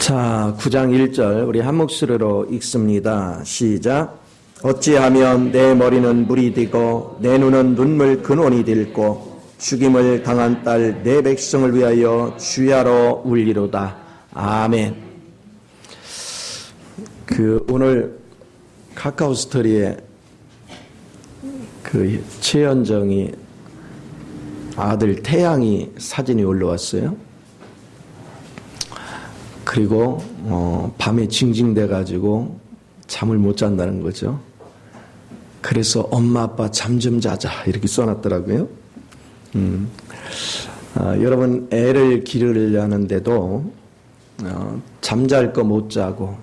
자, 9장 1절 우리 한 목소리로 읽습니다. 시작. 어찌하면 내 머리는 물이 되고 내 눈은 눈물 근원이 될고 죽임을 당한 딸 내 백성을 위하여 주야로 울리로다. 아멘. 오늘 카카오 스토리에 최현정이 아들 태양이 사진이 올라왔어요. 그리고 밤에 징징대 가지고 잠을 못 잔다는 거죠. 그래서 엄마 아빠 잠 좀 자자 이렇게 써놨더라고요. 여러분 애를 기르려는데도 잠잘 거 못 자고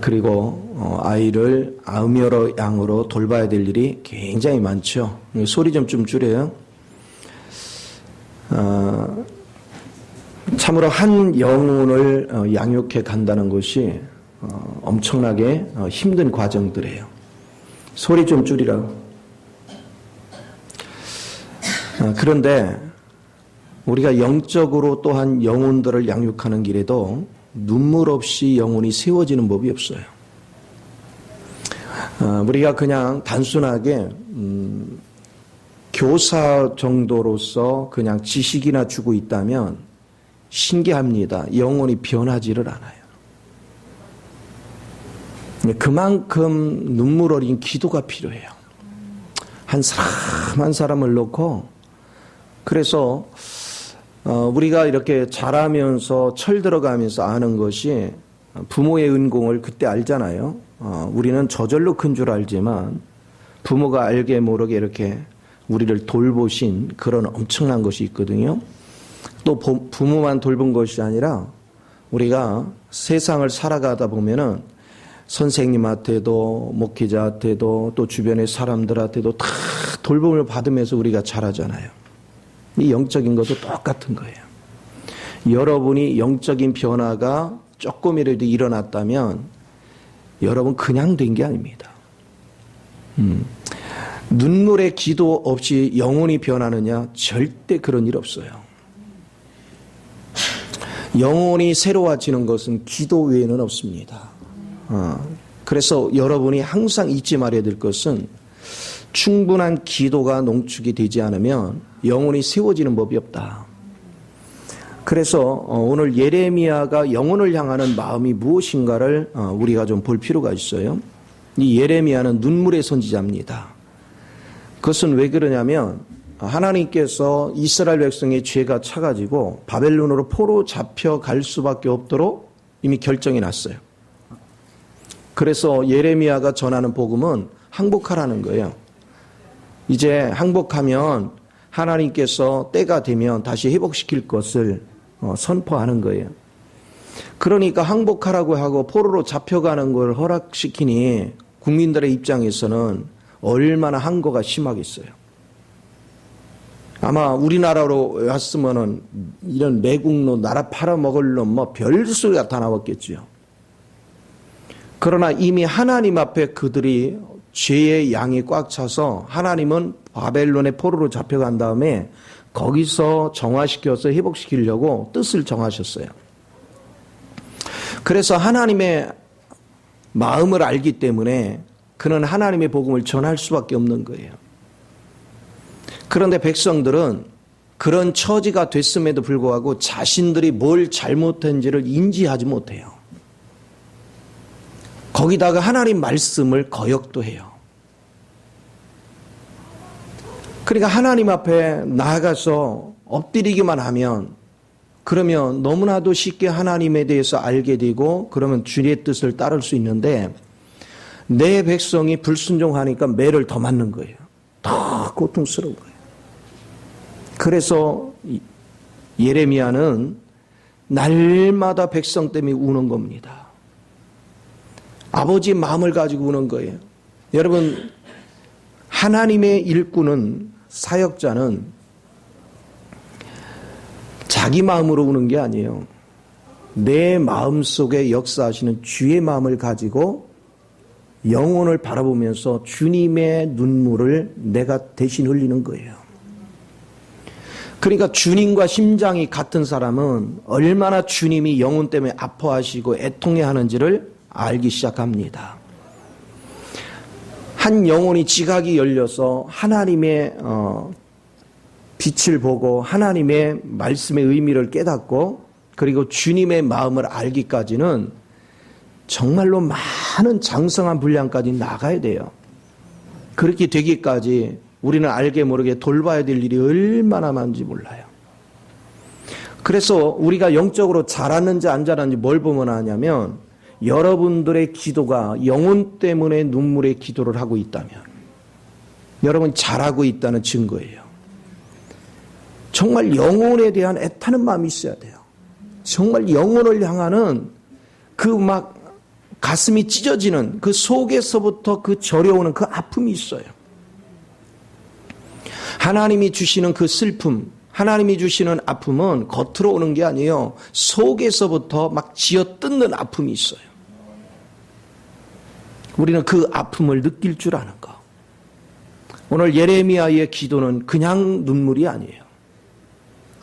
그리고 아이를 아음여러 양으로 돌봐야 될 일이 굉장히 많죠. 소리 좀 줄여요. 참으로 한 영혼을 양육해 간다는 것이 엄청나게 힘든 과정들이에요. 소리 좀 줄이라고. 그런데 우리가 영적으로 또한 영혼들을 양육하는 길에도 눈물 없이 영혼이 세워지는 법이 없어요. 우리가 그냥 단순하게 교사 정도로서 그냥 지식이나 주고 있다면 신기합니다. 영혼이 변하지를 않아요. 그만큼 눈물 어린 기도가 필요해요. 한 사람 한 사람을 놓고 그래서 우리가 이렇게 자라면서 철 들어가면서 아는 것이 부모의 은공을 그때 알잖아요. 우리는 저절로 큰 줄 알지만 부모가 알게 모르게 이렇게 우리를 돌보신 그런 엄청난 것이 있거든요. 또 부모만 돌본 것이 아니라 우리가 세상을 살아가다 보면은 선생님한테도 목회자한테도 또 주변의 사람들한테도 다 돌봄을 받으면서 우리가 자라잖아요. 이 영적인 것도 똑같은 거예요. 여러분이 영적인 변화가 조금이라도 일어났다면 여러분 그냥 된 게 아닙니다. 눈물의 기도 없이 영혼이 변하느냐? 절대 그런 일 없어요. 영혼이 새로워지는 것은 기도 외에는 없습니다. 그래서 여러분이 항상 잊지 말아야 될 것은 충분한 기도가 농축이 되지 않으면 영혼이 세워지는 법이 없다. 그래서 오늘 예레미야가 영혼을 향하는 마음이 무엇인가를 우리가 좀 볼 필요가 있어요. 이 예레미야는 눈물의 선지자입니다. 그것은 왜 그러냐면 하나님께서 이스라엘 백성의 죄가 차가지고 바벨론으로 포로 잡혀갈 수밖에 없도록 이미 결정이 났어요. 그래서 예레미야가 전하는 복음은 항복하라는 거예요. 이제 항복하면 하나님께서 때가 되면 다시 회복시킬 것을 선포하는 거예요. 그러니까 항복하라고 하고 포로로 잡혀가는 걸 허락시키니 국민들의 입장에서는 얼마나 항거가 심하겠어요. 아마 우리나라로 왔으면은 이런 매국노 나라 팔아먹을 놈 뭐 별소리가 다 나왔겠죠. 그러나 이미 하나님 앞에 그들이 죄의 양이 꽉 차서 하나님은 바벨론의 포로로 잡혀간 다음에 거기서 정화시켜서 회복시키려고 뜻을 정하셨어요. 그래서 하나님의 마음을 알기 때문에 그는 하나님의 복음을 전할 수밖에 없는 거예요. 그런데 백성들은 그런 처지가 됐음에도 불구하고 자신들이 뭘 잘못한지를 인지하지 못해요. 거기다가 하나님 말씀을 거역도 해요. 그러니까 하나님 앞에 나아가서 엎드리기만 하면 그러면 너무나도 쉽게 하나님에 대해서 알게 되고 그러면 주의 뜻을 따를 수 있는데 내 백성이 불순종하니까 매를 더 맞는 거예요. 더 고통스러운 거예요. 그래서 예레미야는 날마다 백성 때문에 우는 겁니다. 아버지 마음을 가지고 우는 거예요. 여러분 하나님의 일꾼은 사역자는 자기 마음으로 우는 게 아니에요. 내 마음속에 역사하시는 주의 마음을 가지고 영혼을 바라보면서 주님의 눈물을 내가 대신 흘리는 거예요. 그러니까 주님과 심장이 같은 사람은 얼마나 주님이 영혼 때문에 아파하시고 애통해하는지를 알기 시작합니다. 한 영혼이 지각이 열려서 하나님의 빛을 보고 하나님의 말씀의 의미를 깨닫고 그리고 주님의 마음을 알기까지는 정말로 많은 장성한 분량까지 나가야 돼요. 그렇게 되기까지 우리는 알게 모르게 돌봐야 될 일이 얼마나 많은지 몰라요. 그래서 우리가 영적으로 자랐는지 안 자랐는지 뭘 보면 아냐면 여러분들의 기도가 영혼 때문에 눈물의 기도를 하고 있다면 여러분 잘하고 있다는 증거예요. 정말 영혼에 대한 애타는 마음이 있어야 돼요. 정말 영혼을 향하는 그 막 가슴이 찢어지는 그 속에서부터 그 저려오는 그 아픔이 있어요. 하나님이 주시는 그 슬픔, 하나님이 주시는 아픔은 겉으로 오는 게 아니에요. 속에서부터 막 쥐어뜯는 아픔이 있어요. 우리는 그 아픔을 느낄 줄 아는 거. 오늘 예레미야의 기도는 그냥 눈물이 아니에요.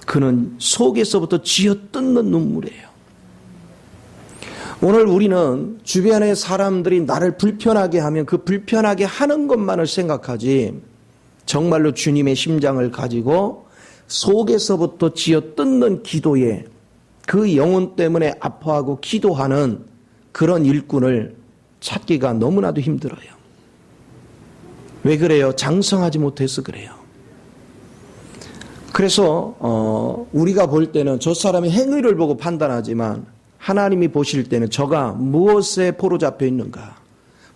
그는 속에서부터 쥐어뜯는 눈물이에요. 오늘 우리는 주변의 사람들이 나를 불편하게 하면 그 불편하게 하는 것만을 생각하지 정말로 주님의 심장을 가지고 속에서부터 쥐어뜯는 기도에 그 영혼 때문에 아파하고 기도하는 그런 일꾼을 찾기가 너무나도 힘들어요. 왜 그래요? 장성하지 못해서 그래요. 그래서 우리가 볼 때는 저 사람의 행위를 보고 판단하지만 하나님이 보실 때는 저가 무엇에 포로 잡혀 있는가?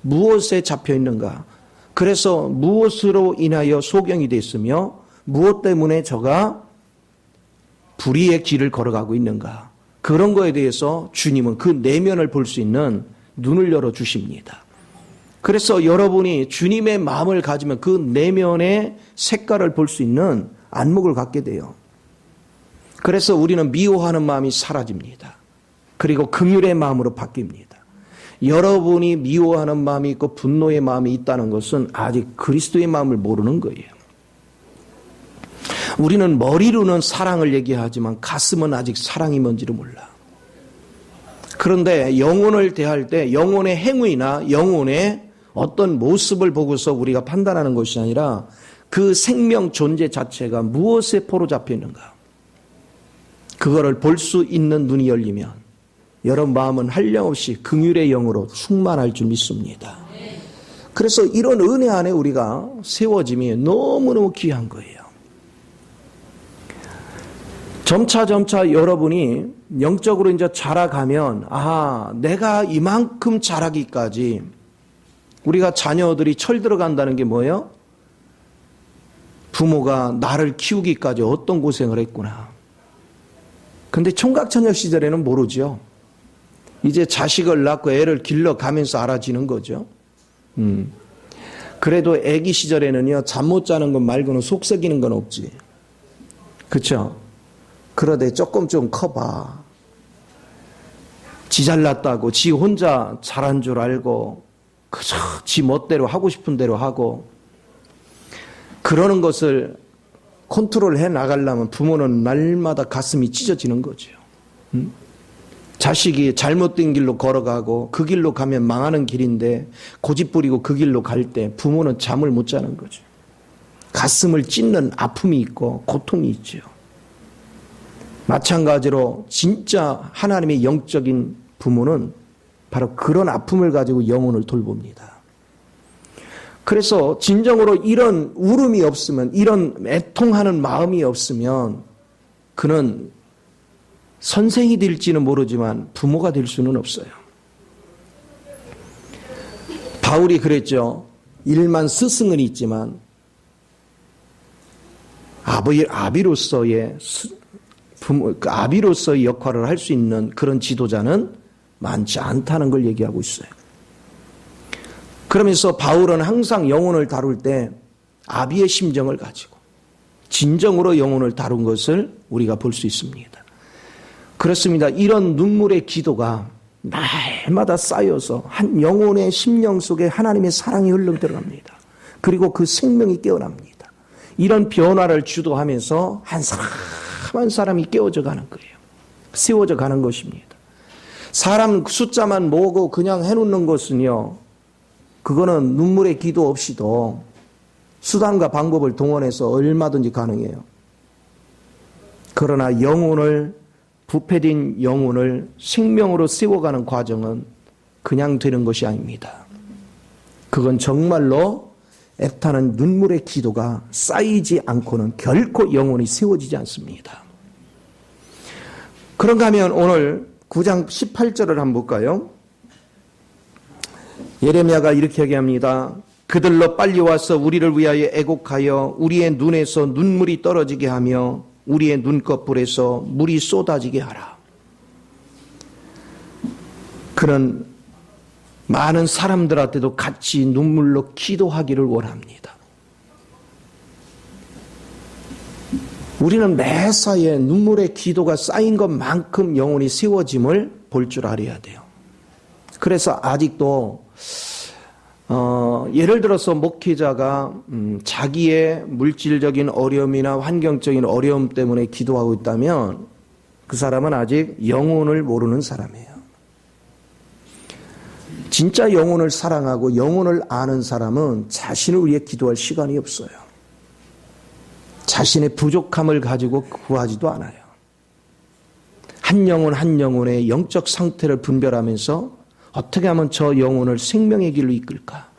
무엇에 잡혀 있는가? 그래서 무엇으로 인하여 소경이 됐으며 무엇 때문에 저가 불의의 길을 걸어가고 있는가? 그런 거에 대해서 주님은 그 내면을 볼 수 있는 눈을 열어주십니다. 그래서 여러분이 주님의 마음을 가지면 그 내면의 색깔을 볼 수 있는 안목을 갖게 돼요. 그래서 우리는 미워하는 마음이 사라집니다. 그리고 긍휼의 마음으로 바뀝니다. 여러분이 미워하는 마음이 있고 분노의 마음이 있다는 것은 아직 그리스도의 마음을 모르는 거예요. 우리는 머리로는 사랑을 얘기하지만 가슴은 아직 사랑이 뭔지를 몰라. 그런데 영혼을 대할 때 영혼의 행위나 영혼의 어떤 모습을 보고서 우리가 판단하는 것이 아니라 그 생명 존재 자체가 무엇에 포로 잡혀 있는가. 그거를 볼 수 있는 눈이 열리면 여러분 마음은 한량없이 긍휼의 영으로 충만할 줄 믿습니다. 그래서 이런 은혜 안에 우리가 세워짐이 너무너무 귀한 거예요. 점차 여러분이 영적으로 이제 자라가면 내가 이만큼 자라기까지 우리가 자녀들이 철 들어간다는 게 뭐예요? 부모가 나를 키우기까지 어떤 고생을 했구나. 근데 총각처녀 시절에는 모르죠. 이제 자식을 낳고 애를 길러가면서 알아지는 거죠. 그래도 아기 시절에는요, 잠 못 자는 것 말고는 속 썩이는 건 없지. 그렇죠? 그러되 조금 좀 커봐. 지 잘났다고 지 혼자 잘한 줄 알고 그저 지 멋대로 하고 싶은 대로 하고 그러는 것을 컨트롤해 나가려면 부모는 날마다 가슴이 찢어지는 거죠. 자식이 잘못된 길로 걸어가고 그 길로 가면 망하는 길인데 고집 부리고 그 길로 갈 때 부모는 잠을 못 자는 거죠. 가슴을 찢는 아픔이 있고 고통이 있죠. 마찬가지로 진짜 하나님의 영적인 부모는 바로 그런 아픔을 가지고 영혼을 돌봅니다. 그래서 진정으로 이런 울음이 없으면, 이런 애통하는 마음이 없으면 그는 선생이 될지는 모르지만 부모가 될 수는 없어요. 바울이 그랬죠. 일만 스승은 있지만 아비로서의 아비로서의 역할을 할 수 있는 그런 지도자는 많지 않다는 걸 얘기하고 있어요. 그러면서 바울은 항상 영혼을 다룰 때 아비의 심정을 가지고 진정으로 영혼을 다룬 것을 우리가 볼 수 있습니다. 그렇습니다. 이런 눈물의 기도가 날마다 쌓여서 한 영혼의 심령 속에 하나님의 사랑이 흘러 들어갑니다. 그리고 그 생명이 깨어납니다. 이런 변화를 주도하면서 한 사람 한 사람이 깨워져 가는 거예요. 세워져 가는 것입니다. 사람 숫자만 모으고 그냥 해놓는 것은요, 그거는 눈물의 기도 없이도 수단과 방법을 동원해서 얼마든지 가능해요. 그러나 영혼을, 부패된 영혼을 생명으로 세워가는 과정은 그냥 되는 것이 아닙니다. 그건 정말로 애타는 눈물의 기도가 쌓이지 않고는 결코 영혼이 세워지지 않습니다. 그런가 하면 오늘 9장 18절을 한번 볼까요? 예레미야가 이렇게 얘기합니다. 그들로 빨리 와서 우리를 위하여 애곡하여 우리의 눈에서 눈물이 떨어지게 하며 우리의 눈꺼풀에서 물이 쏟아지게 하라. 그런 많은 사람들한테도 같이 눈물로 기도하기를 원합니다. 우리는 매사에 눈물의 기도가 쌓인 것만큼 영혼이 세워짐을 볼 줄 알아야 돼요. 그래서 아직도 예를 들어서 목회자가 자기의 물질적인 어려움이나 환경적인 어려움 때문에 기도하고 있다면 그 사람은 아직 영혼을 모르는 사람이에요. 진짜 영혼을 사랑하고 영혼을 아는 사람은 자신을 위해 기도할 시간이 없어요. 자신의 부족함을 가지고 구하지도 않아요. 한 영혼 한 영혼의 영적 상태를 분별하면서 어떻게 하면 저 영혼을 생명의 길로 이끌까?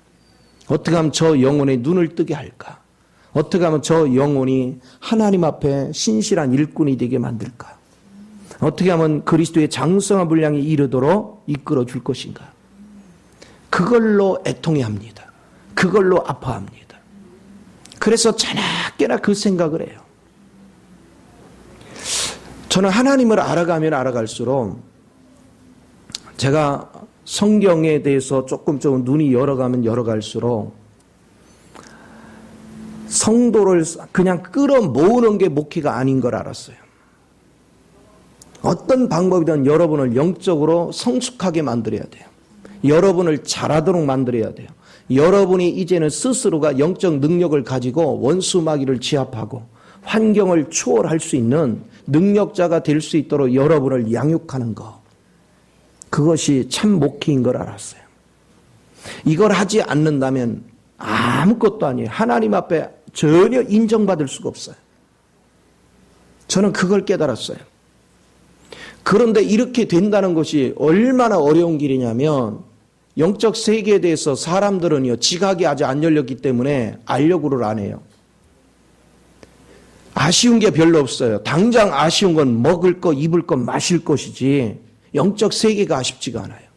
어떻게 하면 저 영혼의 눈을 뜨게 할까? 어떻게 하면 저 영혼이 하나님 앞에 신실한 일꾼이 되게 만들까? 어떻게 하면 그리스도의 장성한 분량에 이르도록 이끌어 줄 것인가? 그걸로 애통해 합니다. 그걸로 아파합니다. 그래서 자나깨나 그 생각을 해요. 저는 하나님을 알아가면 알아갈수록 제가 성경에 대해서 조금 눈이 열어가면 열어갈수록 성도를 그냥 끌어모으는 게 목회가 아닌 걸 알았어요. 어떤 방법이든 여러분을 영적으로 성숙하게 만들어야 돼요. 여러분을 잘하도록 만들어야 돼요. 여러분이 이제는 스스로가 영적 능력을 가지고 원수마귀를 제압하고 환경을 초월할 수 있는 능력자가 될 수 있도록 여러분을 양육하는 것. 그것이 참 목회인 걸 알았어요. 이걸 하지 않는다면 아무것도 아니에요. 하나님 앞에 전혀 인정받을 수가 없어요. 저는 그걸 깨달았어요. 그런데 이렇게 된다는 것이 얼마나 어려운 길이냐면 영적 세계에 대해서 사람들은요, 지각이 아직 안 열렸기 때문에 알려고를 안 해요. 아쉬운 게 별로 없어요. 당장 아쉬운 건 먹을 것, 입을 것, 마실 것이지 영적 세계가 아쉽지가 않아요.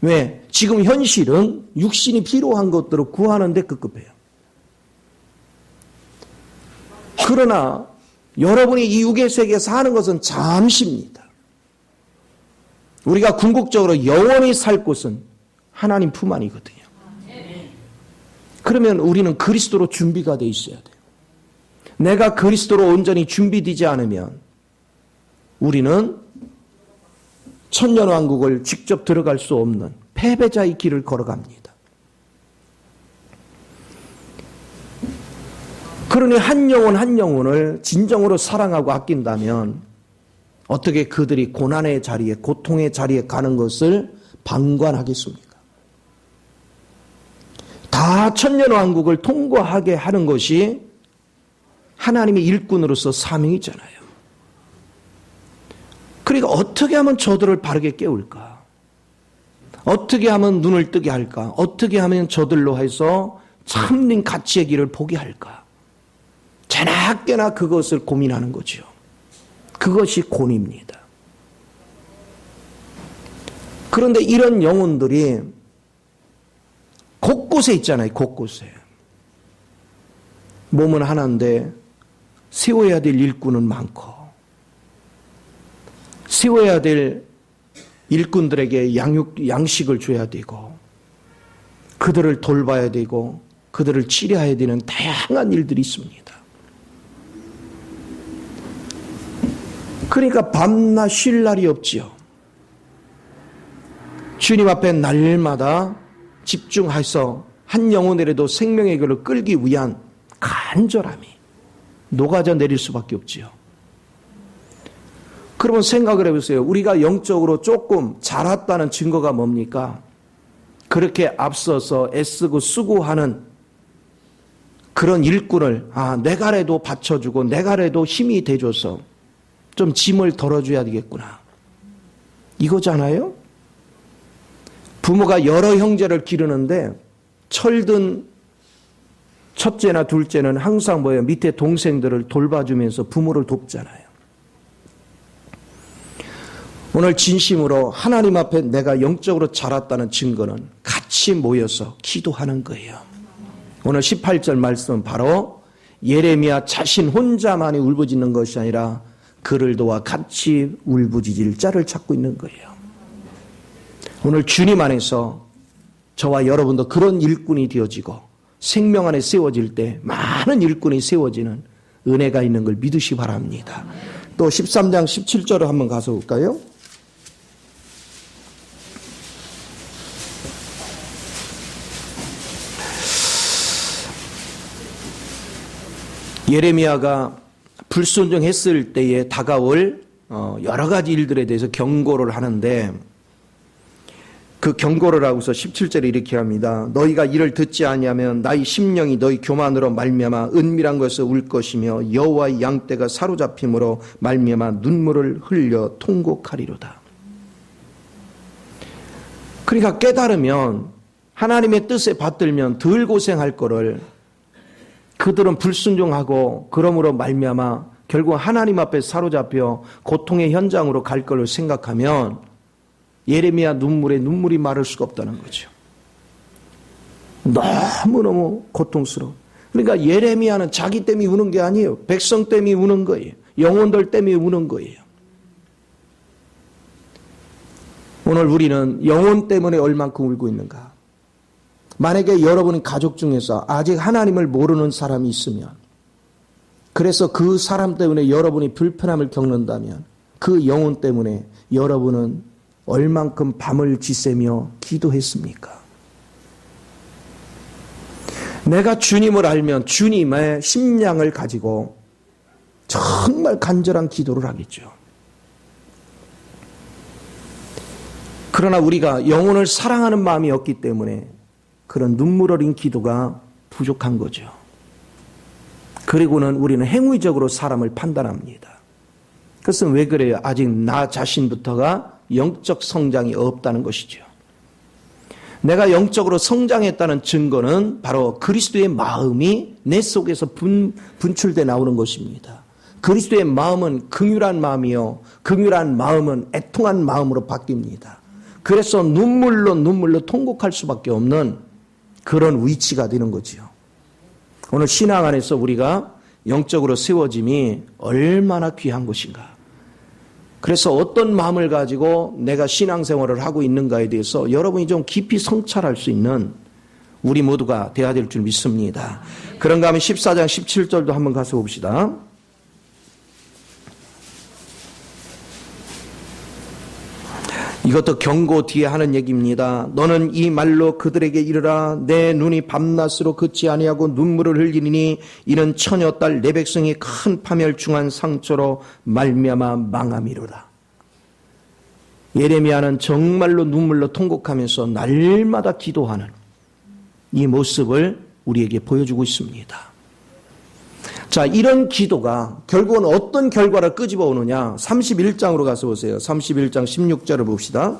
왜? 지금 현실은 육신이 필요한 것들을 구하는데 급급해요. 그러나 여러분이 이 육의 세계에 사는 것은 잠시입니다. 우리가 궁극적으로 영원히 살 곳은 하나님 품 안이거든요. 그러면 우리는 그리스도로 준비가 돼 있어야 돼요. 내가 그리스도로 온전히 준비되지 않으면 우리는 천년왕국을 직접 들어갈 수 없는 패배자의 길을 걸어갑니다. 그러니 한 영혼 한 영혼을 진정으로 사랑하고 아낀다면 어떻게 그들이 고난의 자리에, 고통의 자리에 가는 것을 방관하겠습니까? 다 천년왕국을 통과하게 하는 것이 하나님의 일꾼으로서 사명이잖아요. 그러니까 어떻게 하면 저들을 바르게 깨울까? 어떻게 하면 눈을 뜨게 할까? 어떻게 하면 저들로 해서 참된 가치의 길을 보게 할까? 자나깨나 그것을 고민하는 거죠. 그것이 고뇌입니다. 그런데 이런 영혼들이 곳곳에 있잖아요. 곳곳에. 몸은 하나인데 세워야 될 일꾼은 많고 세워야 될 일꾼들에게 양식을 줘야 되고 그들을 돌봐야 되고 그들을 치료해야 되는 다양한 일들이 있습니다. 그러니까 밤낮 쉴 날이 없지요. 주님 앞에 날마다 집중해서 한 영혼이라도 생명의 길을 끌기 위한 간절함이 녹아져 내릴 수밖에 없지요. 그러면 생각을 해보세요. 우리가 영적으로 조금 자랐다는 증거가 뭡니까? 그렇게 앞서서 애쓰고 수고하는 그런 일꾼을 내가라도 받쳐주고 내가라도 힘이 돼줘서 좀 짐을 덜어줘야 되겠구나. 이거잖아요. 부모가 여러 형제를 기르는데 철든 첫째나 둘째는 항상 밑에 동생들을 돌봐주면서 부모를 돕잖아요. 오늘 진심으로 하나님 앞에 내가 영적으로 자랐다는 증거는 같이 모여서 기도하는 거예요. 오늘 18절 말씀은 바로 예레미야 자신 혼자만이 울부짖는 것이 아니라 그를 도와 같이 울부짖을 자를 찾고 있는 거예요. 오늘 주님 안에서 저와 여러분도 그런 일꾼이 되어지고 생명 안에 세워질 때 많은 일꾼이 세워지는 은혜가 있는 걸 믿으시 바랍니다. 또 13장 17절을 한번 가서 볼까요? 예레미야가 불순종했을 때에 다가올 여러 가지 일들에 대해서 경고를 하는데 그 경고를 하고서 17절에 이렇게 합니다. 너희가 이를 듣지 아니하면 나의 심령이 너희 교만으로 말미암아 은밀한 것을 울 것이며 여호와의 양떼가 사로잡힘으로 말미암아 눈물을 흘려 통곡하리로다. 그러니까 깨달으면 하나님의 뜻에 받들면 덜 고생할 거를 그들은 불순종하고 그러므로 말미암아 결국 하나님 앞에 사로잡혀 고통의 현장으로 갈 것을 생각하면 예레미야 눈물에 눈물이 마를 수가 없다는 거죠. 너무너무 고통스러워. 그러니까 예레미야는 자기 때문에 우는 게 아니에요. 백성 때문에 우는 거예요. 영혼들 때문에 우는 거예요. 오늘 우리는 영혼 때문에 얼만큼 울고 있는가? 만약에 여러분 가족 중에서 아직 하나님을 모르는 사람이 있으면 그래서 그 사람 때문에 여러분이 불편함을 겪는다면 그 영혼 때문에 여러분은 얼만큼 밤을 지새며 기도했습니까? 내가 주님을 알면 주님의 심량을 가지고 정말 간절한 기도를 하겠죠. 그러나 우리가 영혼을 사랑하는 마음이 없기 때문에 그런 눈물 어린 기도가 부족한 거죠. 그리고는 우리는 행위적으로 사람을 판단합니다. 그것은 왜 그래요? 아직 나 자신부터가 영적 성장이 없다는 것이죠. 내가 영적으로 성장했다는 증거는 바로 그리스도의 마음이 내 속에서 분출돼 나오는 것입니다. 그리스도의 마음은 긍휼한 마음이요. 긍휼한 마음은 애통한 마음으로 바뀝니다. 그래서 눈물로 통곡할 수밖에 없는 그런 위치가 되는 거지요. 오늘 신앙 안에서 우리가 영적으로 세워짐이 얼마나 귀한 것인가. 그래서 어떤 마음을 가지고 내가 신앙생활을 하고 있는가에 대해서 여러분이 좀 깊이 성찰할 수 있는 우리 모두가 되어야 될 줄 믿습니다. 그런가 하면 14장 17절도 한번 가서 봅시다. 이것도 경고 뒤에 하는 얘기입니다. 너는 이 말로 그들에게 이르라. 내 눈이 밤낮으로 그치 아니하고 눈물을 흘리니 이는 처녀 딸 내 백성이 큰 파멸중한 상처로 말미암아 망함이로다. 예레미야는 정말로 눈물로 통곡하면서 날마다 기도하는 이 모습을 우리에게 보여주고 있습니다. 자, 이런 기도가 결국은 어떤 결과를 끄집어 오느냐? 31장으로 가서 보세요. 31장 16절을 봅시다.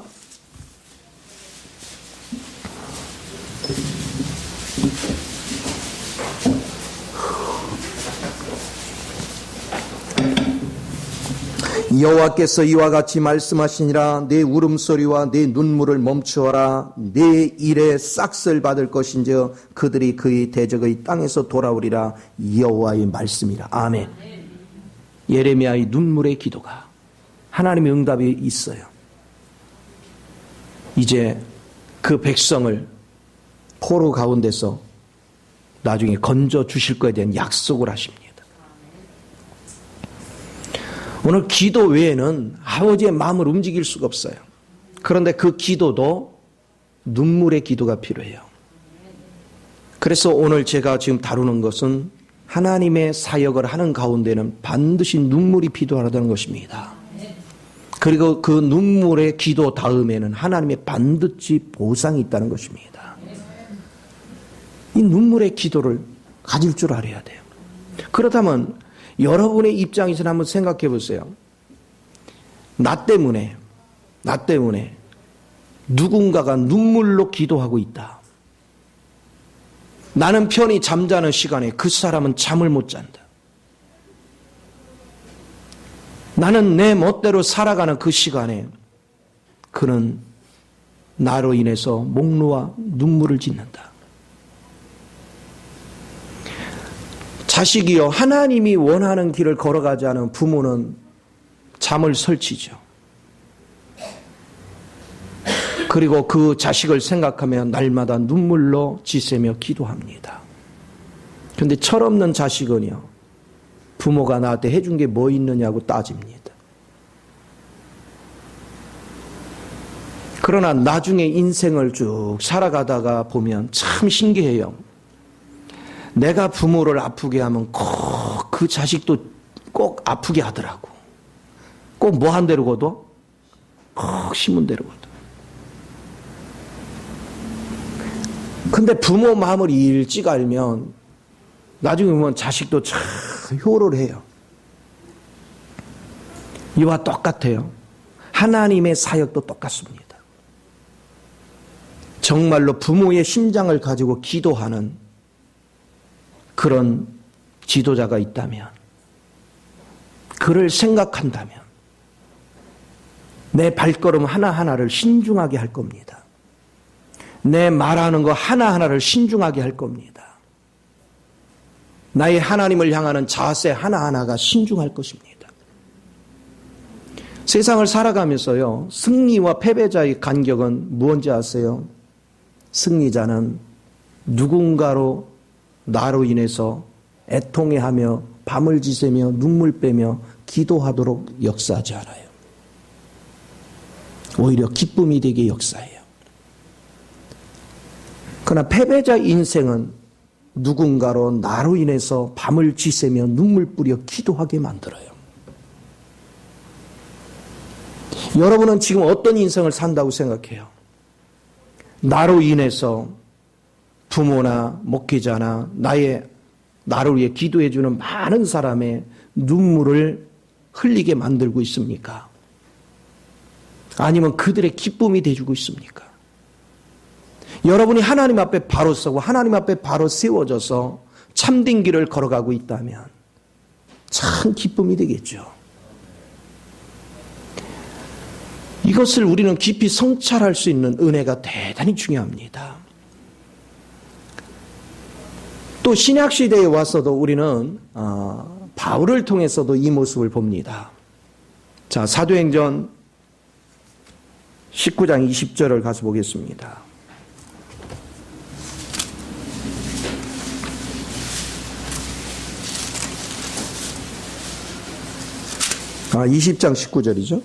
여호와께서 이와 같이 말씀하시니라. 내 울음소리와 내 눈물을 멈추어라. 내 일에 싹쓸 받을 것인즉 그들이 그의 대적의 땅에서 돌아오리라. 여호와의 말씀이라. 아멘. 예레미야의 눈물의 기도가 하나님의 응답이 있어요. 이제 그 백성을 포로 가운데서 나중에 건져 주실 것에 대한 약속을 하십니다. 오늘 기도 외에는 아버지의 마음을 움직일 수가 없어요. 그런데 그 기도도 눈물의 기도가 필요해요. 그래서 오늘 제가 지금 다루는 것은 하나님의 사역을 하는 가운데는 반드시 눈물이 필요하다는 것입니다. 그리고 그 눈물의 기도 다음에는 하나님의 반드시 보상이 있다는 것입니다. 이 눈물의 기도를 가질 줄 알아야 돼요. 그렇다면 여러분의 입장에서 한번 생각해 보세요. 나 때문에 누군가가 눈물로 기도하고 있다. 나는 편히 잠자는 시간에 그 사람은 잠을 못 잔다. 나는 내 멋대로 살아가는 그 시간에 그는 나로 인해서 목 놓아 눈물을 짓는다. 자식이요, 하나님이 원하는 길을 걸어가지 않은 부모는 잠을 설치죠. 그리고 그 자식을 생각하며 날마다 눈물로 지새며 기도합니다. 그런데 철없는 자식은요, 부모가 나한테 해준 게 뭐 있느냐고 따집니다. 그러나 나중에 인생을 쭉 살아가다가 보면 참 신기해요. 내가 부모를 아프게 하면 꼭 그 자식도 꼭 아프게 하더라고. 꼭 뭐 한 대로 거둬? 꼭 심은 대로 거둬. 근데 부모 마음을 일찍 알면 나중에 보면 자식도 참 효를 해요. 이와 똑같아요. 하나님의 사역도 똑같습니다. 정말로 부모의 심장을 가지고 기도하는 그런 지도자가 있다면, 그를 생각한다면 내 발걸음 하나하나를 신중하게 할 겁니다. 내 말하는 거 하나하나를 신중하게 할 겁니다. 나의 하나님을 향하는 자세 하나하나가 신중할 것입니다. 세상을 살아가면서요, 승리와 패배자의 간격은 무엇인지 아세요? 승리자는 누군가로 나로 인해서 애통해하며 밤을 지새며 눈물 빼며 기도하도록 역사하지 않아요. 오히려 기쁨이 되게 역사해요. 그러나 패배자 인생은 누군가로 나로 인해서 밤을 지새며 눈물 뿌려 기도하게 만들어요. 여러분은 지금 어떤 인생을 산다고 생각해요? 나로 인해서 부모나 목회자나 나를 위해 기도해주는 많은 사람의 눈물을 흘리게 만들고 있습니까? 아니면 그들의 기쁨이 돼주고 있습니까? 여러분이 하나님 앞에 바로 서고 하나님 앞에 바로 세워져서 참된 길을 걸어가고 있다면 참 기쁨이 되겠죠. 이것을 우리는 깊이 성찰할 수 있는 은혜가 대단히 중요합니다. 또 신약시대에 와서도 우리는 바울을 통해서도 이 모습을 봅니다. 자, 사도행전 19장 20절을 가서 보겠습니다. 아, 20장 19절이죠.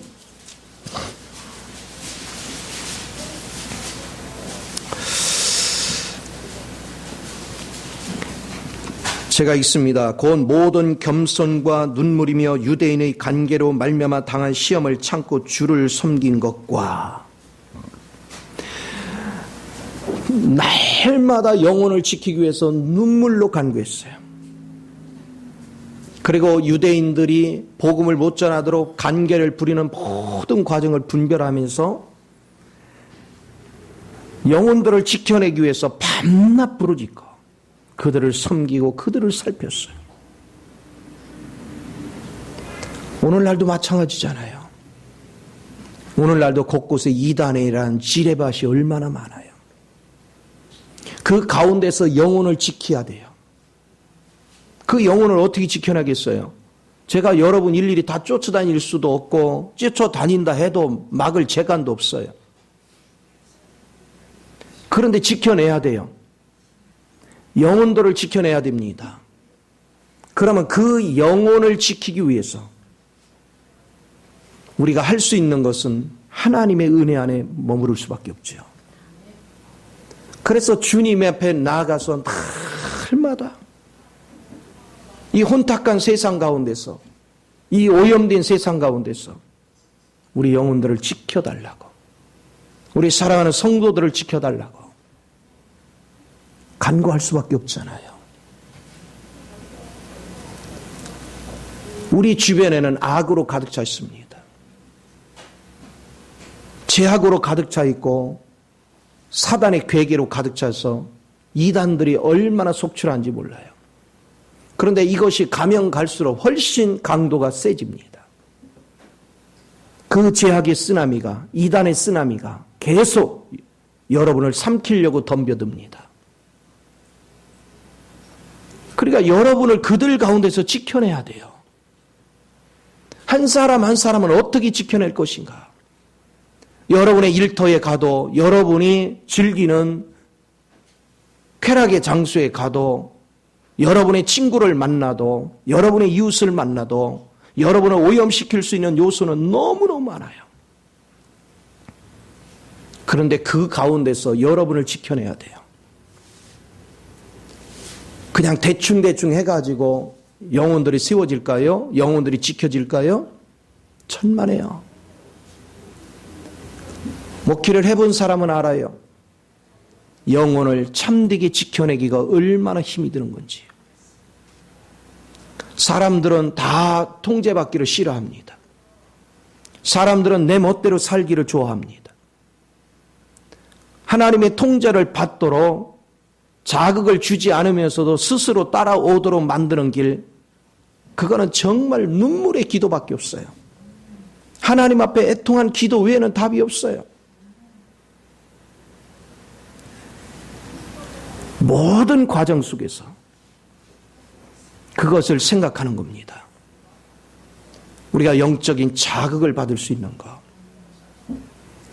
제가 읽습니다. 곧 모든 겸손과 눈물이며 유대인의 관계로 말미암아 당한 시험을 참고 주를 섬긴 것과 날마다 영혼을 지키기 위해서 눈물로 간구했어요. 그리고 유대인들이 복음을 못 전하도록 간계를 부리는 모든 과정을 분별하면서 영혼들을 지켜내기 위해서 밤낮 부르짖고 그들을 섬기고 그들을 살폈어요. 오늘날도 마찬가지잖아요. 오늘날도 곳곳에 이단이라는 지레밭이 얼마나 많아요. 그 가운데서 영혼을 지켜야 돼요. 그 영혼을 어떻게 지켜나겠어요? 제가 여러분 일일이 다 쫓아다닐 수도 없고 쫓아다닌다 해도 막을 재간도 없어요. 그런데 지켜내야 돼요. 영혼들을 지켜내야 됩니다. 그러면 그 영혼을 지키기 위해서 우리가 할 수 있는 것은 하나님의 은혜 안에 머무를 수밖에 없죠. 그래서 주님 앞에 나아가서 날마다 이 혼탁한 세상 가운데서, 이 오염된 세상 가운데서 우리 영혼들을 지켜달라고, 우리 사랑하는 성도들을 지켜달라고 간구할 수밖에 없잖아요. 우리 주변에는 악으로 가득 차 있습니다. 죄악으로 가득 차 있고 사단의 괴계로 가득 차서 이단들이 얼마나 속출한지 몰라요. 그런데 이것이 가면 갈수록 훨씬 강도가 세집니다. 그 죄악의 쓰나미가, 이단의 쓰나미가 계속 여러분을 삼키려고 덤벼듭니다. 그러니까 여러분을 그들 가운데서 지켜내야 돼요. 한 사람 한 사람을 어떻게 지켜낼 것인가? 여러분의 일터에 가도, 여러분이 즐기는 쾌락의 장소에 가도, 여러분의 친구를 만나도, 여러분의 이웃을 만나도 여러분을 오염시킬 수 있는 요소는 너무너무 많아요. 그런데 그 가운데서 여러분을 지켜내야 돼요. 그냥 대충대충 해가지고 영혼들이 세워질까요? 영혼들이 지켜질까요? 천만에요. 목회를 해본 사람은 알아요. 영혼을 참되게 지켜내기가 얼마나 힘이 드는 건지. 사람들은 다 통제받기를 싫어합니다. 사람들은 내 멋대로 살기를 좋아합니다. 하나님의 통제를 받도록 자극을 주지 않으면서도 스스로 따라오도록 만드는 길, 그거는 정말 눈물의 기도밖에 없어요. 하나님 앞에 애통한 기도 외에는 답이 없어요. 모든 과정 속에서 그것을 생각하는 겁니다. 우리가 영적인 자극을 받을 수 있는 것.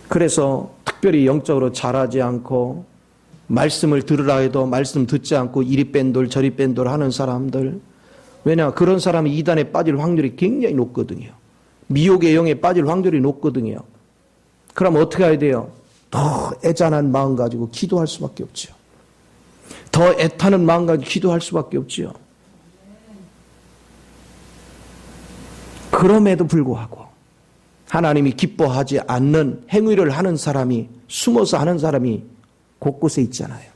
그래서 특별히 영적으로 자라지 않고 말씀을 들으라 해도 말씀 듣지 않고 이리 뺀돌 저리 뺀돌 하는 사람들, 왜냐, 그런 사람이 이단에 빠질 확률이 굉장히 높거든요. 미혹의 영에 빠질 확률이 높거든요. 그럼 어떻게 해야 돼요? 더 애잔한 마음 가지고 기도할 수밖에 없죠. 더 애타는 마음 가지고 기도할 수밖에 없죠. 그럼에도 불구하고 하나님이 기뻐하지 않는 행위를 하는 사람이, 숨어서 하는 사람이 곳곳에 있잖아요.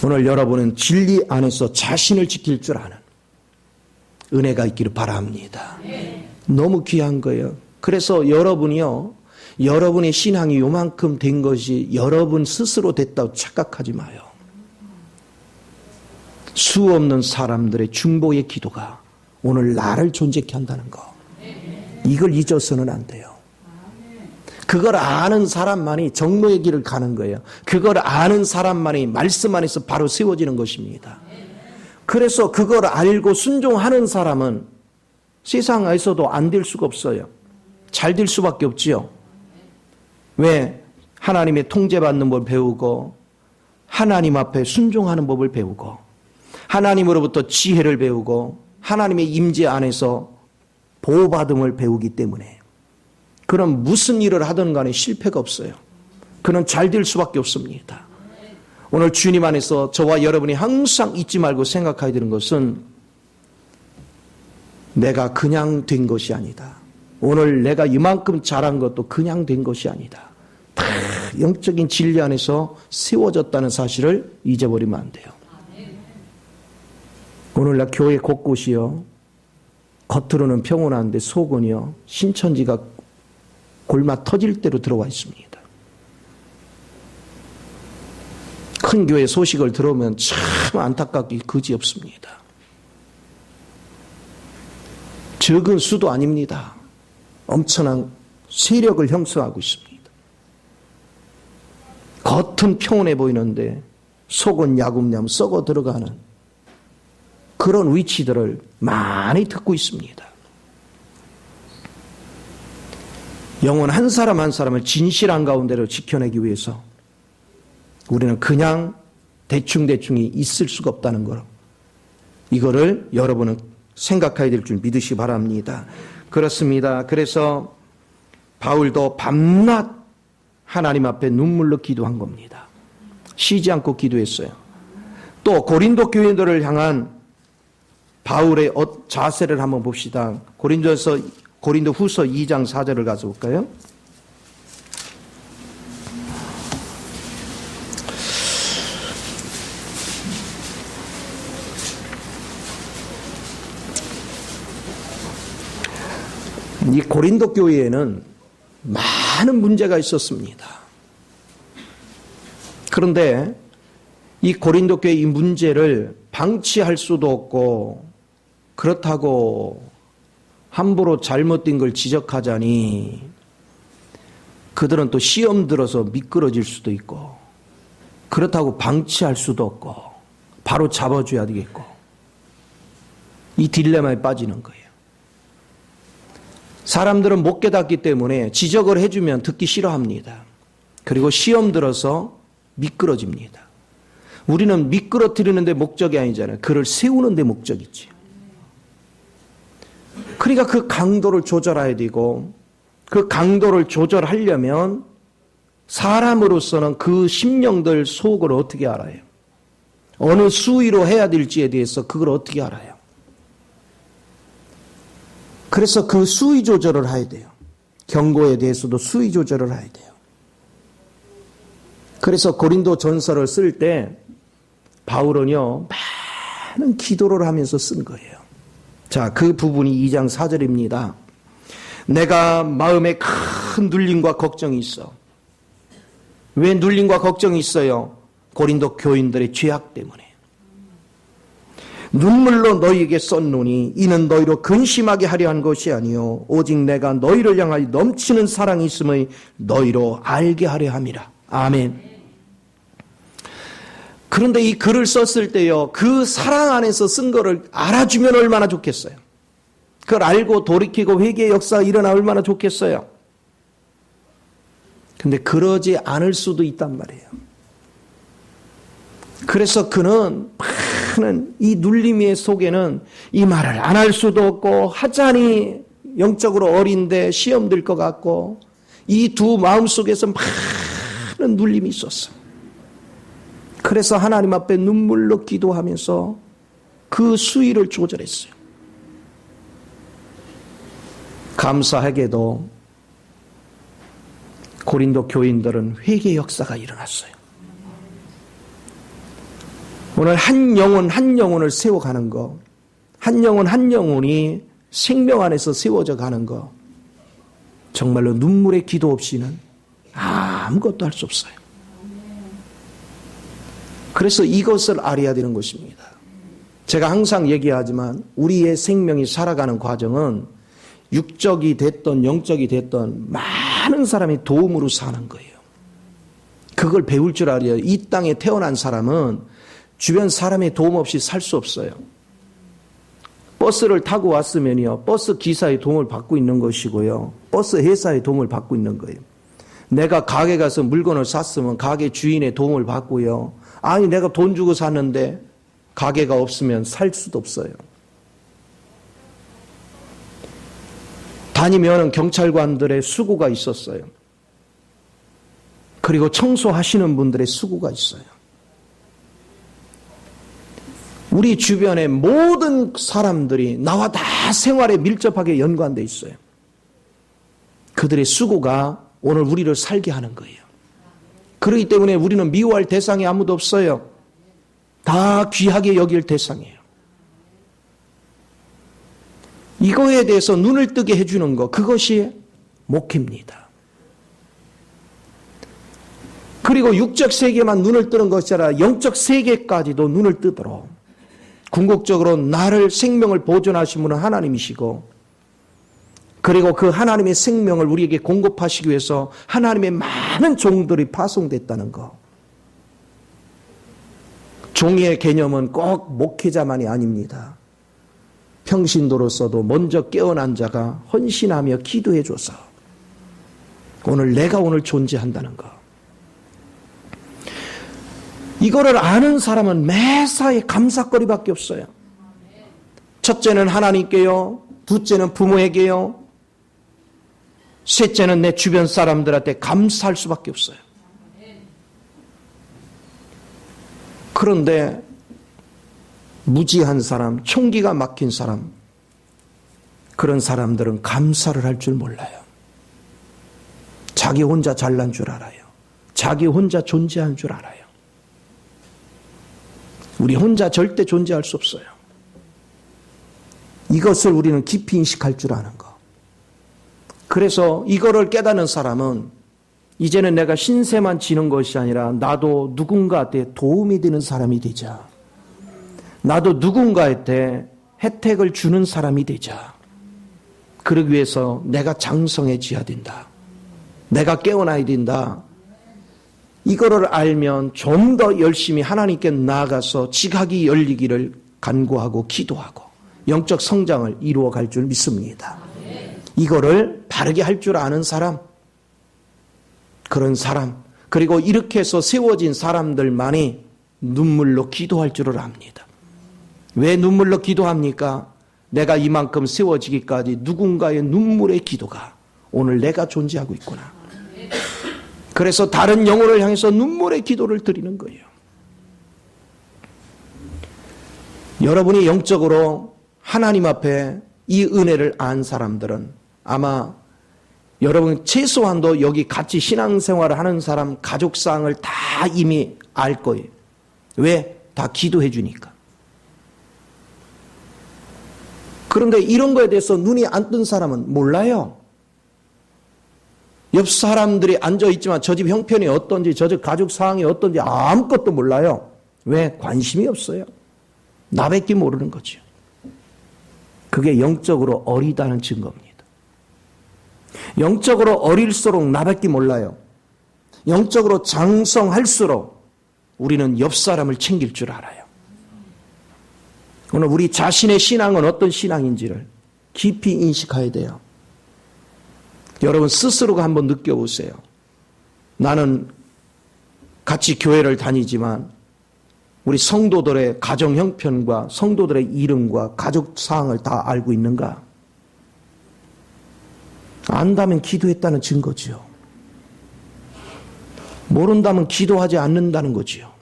오늘 여러분은 진리 안에서 자신을 지킬 줄 아는 은혜가 있기를 바랍니다. 너무 귀한 거예요. 그래서 여러분이요, 여러분의 신앙이 요만큼 된 것이 여러분 스스로 됐다고 착각하지 마요. 수 없는 사람들의 중보의 기도가 오늘 나를 존재케 한다는 거, 이걸 잊어서는 안 돼요. 그걸 아는 사람만이 정로의 길을 가는 거예요. 그걸 아는 사람만이 말씀 안에서 바로 세워지는 것입니다. 그래서 그걸 알고 순종하는 사람은 세상에서도 안 될 수가 없어요. 잘 될 수밖에 없지요. 왜? 하나님의 통제받는 법을 배우고, 하나님 앞에 순종하는 법을 배우고, 하나님으로부터 지혜를 배우고, 하나님의 임재 안에서 보호받음을 배우기 때문에 그럼 무슨 일을 하든 간에 실패가 없어요. 그는 잘 될 수밖에 없습니다. 오늘 주님 안에서 저와 여러분이 항상 잊지 말고 생각해야 되는 것은, 내가 그냥 된 것이 아니다. 오늘 내가 이만큼 잘한 것도 그냥 된 것이 아니다. 다 영적인 진리 안에서 세워졌다는 사실을 잊어버리면 안 돼요. 오늘날 교회 곳곳이요, 겉으로는 평온한데 속은요, 신천지가 골마 터질 대로 들어와 있습니다. 큰 교회 소식을 들어오면 참 안타깝게 그지없습니다. 적은 수도 아닙니다. 엄청난 세력을 형성하고 있습니다. 겉은 평온해 보이는데 속은 야금야금 썩어 들어가는 그런 위치들을 많이 듣고 있습니다. 영혼 한 사람 한 사람을 진실한 가운데로 지켜내기 위해서 우리는 그냥 대충대충이 있을 수가 없다는 거, 이거를 여러분은 생각해야 될 줄 믿으시기 바랍니다. 그렇습니다. 그래서 바울도 밤낮 하나님 앞에 눈물로 기도한 겁니다. 쉬지 않고 기도했어요. 또 고린도 교인들을 향한 바울의 자세를 한번 봅시다. 고린도 후서 2장 4절을 가서 볼까요? 이 고린도 교회에는 많은 문제가 있었습니다. 그런데 이 고린도 교회 이 문제를 방치할 수도 없고, 그렇다고 함부로 잘못된 걸 지적하자니 그들은 또 시험 들어서 미끄러질 수도 있고, 그렇다고 방치할 수도 없고 바로 잡아줘야 되겠고, 이 딜레마에 빠지는 거예요. 사람들은 못 깨닫기 때문에 지적을 해주면 듣기 싫어합니다. 그리고 시험 들어서 미끄러집니다. 우리는 미끄러뜨리는 데 목적이 아니잖아요. 그를 세우는 데 목적이지. 그러니까 그 강도를 조절해야 되고, 그 강도를 조절하려면 사람으로서는 그 심령들 속을 어떻게 알아요? 어느 수위로 해야 될지에 대해서 그걸 어떻게 알아요? 그래서 그 수위 조절을 해야 돼요. 경고에 대해서도 수위 조절을 해야 돼요. 그래서 고린도 전서를 쓸 때 바울은요, 많은 기도를 하면서 쓴 거예요. 자, 그 부분이 2장 4절입니다. 내가 마음에 큰 눌림과 걱정이 있어. 왜 눌림과 걱정이 있어요? 고린도 교인들의 죄악 때문에. 눈물로 너희에게 썼노니 이는 너희로 근심하게 하려 한 것이 아니요 오직 내가 너희를 향하여 넘치는 사랑이 있음을 너희로 알게 하려 함이라. 아멘. 그런데 이 글을 썼을 때요, 그 사랑 안에서 쓴 거를 알아주면 얼마나 좋겠어요. 그걸 알고 돌이키고 회개의 역사가 일어나 얼마나 좋겠어요. 근데 그러지 않을 수도 있단 말이에요. 그래서 그는 많은 이 눌림 속에는 이 말을 안 할 수도 없고, 하자니 영적으로 어린데 시험 들 것 같고, 이 두 마음 속에서 많은 눌림이 있었어. 그래서 하나님 앞에 눈물로 기도하면서 그 수위를 조절했어요. 감사하게도 고린도 교인들은 회개 역사가 일어났어요. 오늘 한 영혼 한 영혼을 세워가는 거, 한 영혼 한 영혼이 생명 안에서 세워져 가는 거, 정말로 눈물의 기도 없이는 아무것도 할 수 없어요. 그래서 이것을 알아야 되는 것입니다. 제가 항상 얘기하지만 우리의 생명이 살아가는 과정은 육적이 됐던 영적이 됐던 많은 사람이 도움으로 사는 거예요. 그걸 배울 줄 알아요. 이 땅에 태어난 사람은 주변 사람의 도움 없이 살 수 없어요. 버스를 타고 왔으면요, 버스 기사의 도움을 받고 있는 것이고요, 버스 회사의 도움을 받고 있는 거예요. 내가 가게 가서 물건을 샀으면 가게 주인의 도움을 받고요. 아니 내가 돈 주고 샀는데 가게가 없으면 살 수도 없어요. 다니면 경찰관들의 수고가 있었어요. 그리고 청소하시는 분들의 수고가 있어요. 우리 주변의 모든 사람들이 나와 다 생활에 밀접하게 연관되어 있어요. 그들의 수고가 오늘 우리를 살게 하는 거예요. 그렇기 때문에 우리는 미워할 대상이 아무도 없어요. 다 귀하게 여길 대상이에요. 이거에 대해서 눈을 뜨게 해주는 것, 그것이 목회입니다. 그리고 육적 세계만 눈을 뜨는 것이 아니라 영적 세계까지도 눈을 뜨도록 궁극적으로 나를 생명을 보존하신 분은 하나님이시고, 그리고 그 하나님의 생명을 우리에게 공급하시기 위해서 하나님의 많은 종들이 파송됐다는 것. 종의 개념은 꼭 목회자만이 아닙니다. 평신도로서도 먼저 깨어난 자가 헌신하며 기도해줘서 오늘 내가 오늘 존재한다는 것. 이거를 아는 사람은 매사에 감사거리밖에 없어요. 첫째는 하나님께요, 둘째는 부모에게요, 셋째는 내 주변 사람들한테 감사할 수밖에 없어요. 그런데 무지한 사람, 총기가 막힌 사람, 그런 사람들은 감사를 할 줄 몰라요. 자기 혼자 잘난 줄 알아요. 자기 혼자 존재한 줄 알아요. 우리 혼자 절대 존재할 수 없어요. 이것을 우리는 깊이 인식할 줄 아는 거. 그래서 이거를 깨닫는 사람은 이제는 내가 신세만 지는 것이 아니라 나도 누군가한테 도움이 되는 사람이 되자. 나도 누군가한테 혜택을 주는 사람이 되자. 그러기 위해서 내가 장성해져야 된다. 내가 깨어나야 된다. 이거를 알면 좀 더 열심히 하나님께 나아가서 지각이 열리기를 간구하고 기도하고 영적 성장을 이루어갈 줄 믿습니다. 이거를 바르게 할 줄 아는 사람, 그런 사람, 그리고 이렇게 해서 세워진 사람들만이 눈물로 기도할 줄을 압니다. 왜 눈물로 기도합니까? 내가 이만큼 세워지기까지 누군가의 눈물의 기도가 오늘 내가 존재하고 있구나. 그래서 다른 영혼을 향해서 눈물의 기도를 드리는 거예요. 여러분이 영적으로 하나님 앞에 이 은혜를 안 사람들은 아마 여러분 최소한도 여기 같이 신앙생활을 하는 사람 가족사항을 다 이미 알 거예요. 왜? 다 기도해 주니까. 그런데 이런 거에 대해서 눈이 안 뜬 사람은 몰라요. 옆 사람들이 앉아있지만 저 집 형편이 어떤지 저 집 가족 상황이 어떤지 아무것도 몰라요. 왜? 관심이 없어요. 나밖에 모르는 거죠. 그게 영적으로 어리다는 증거입니다. 영적으로 어릴수록 나밖에 몰라요. 영적으로 장성할수록 우리는 옆 사람을 챙길 줄 알아요. 오늘 우리 자신의 신앙은 어떤 신앙인지를 깊이 인식해야 돼요. 여러분 스스로가 한번 느껴보세요. 나는 같이 교회를 다니지만 우리 성도들의 가정 형편과 성도들의 이름과 가족 사항을 다 알고 있는가? 안다면 기도했다는 증거지요. 모른다면 기도하지 않는다는 거지요.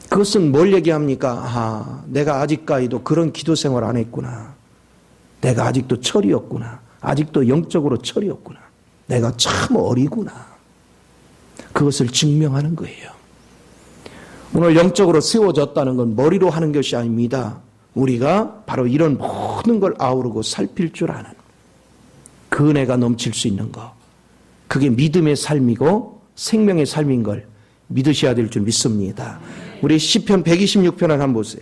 그것은 뭘 얘기합니까? 내가 아직까지도 그런 기도 생활 안 했구나. 내가 아직도 철이 없구나. 아직도 영적으로 철이 없구나. 내가 참 어리구나. 그것을 증명하는 거예요. 오늘 영적으로 세워졌다는 건 머리로 하는 것이 아닙니다. 우리가 바로 이런 모든 걸 아우르고 살필 줄 아는 그 은혜가 넘칠 수 있는 것. 그게 믿음의 삶이고 생명의 삶인 걸 믿으셔야 될 줄 믿습니다. 우리 시편 126편을 한번 보세요.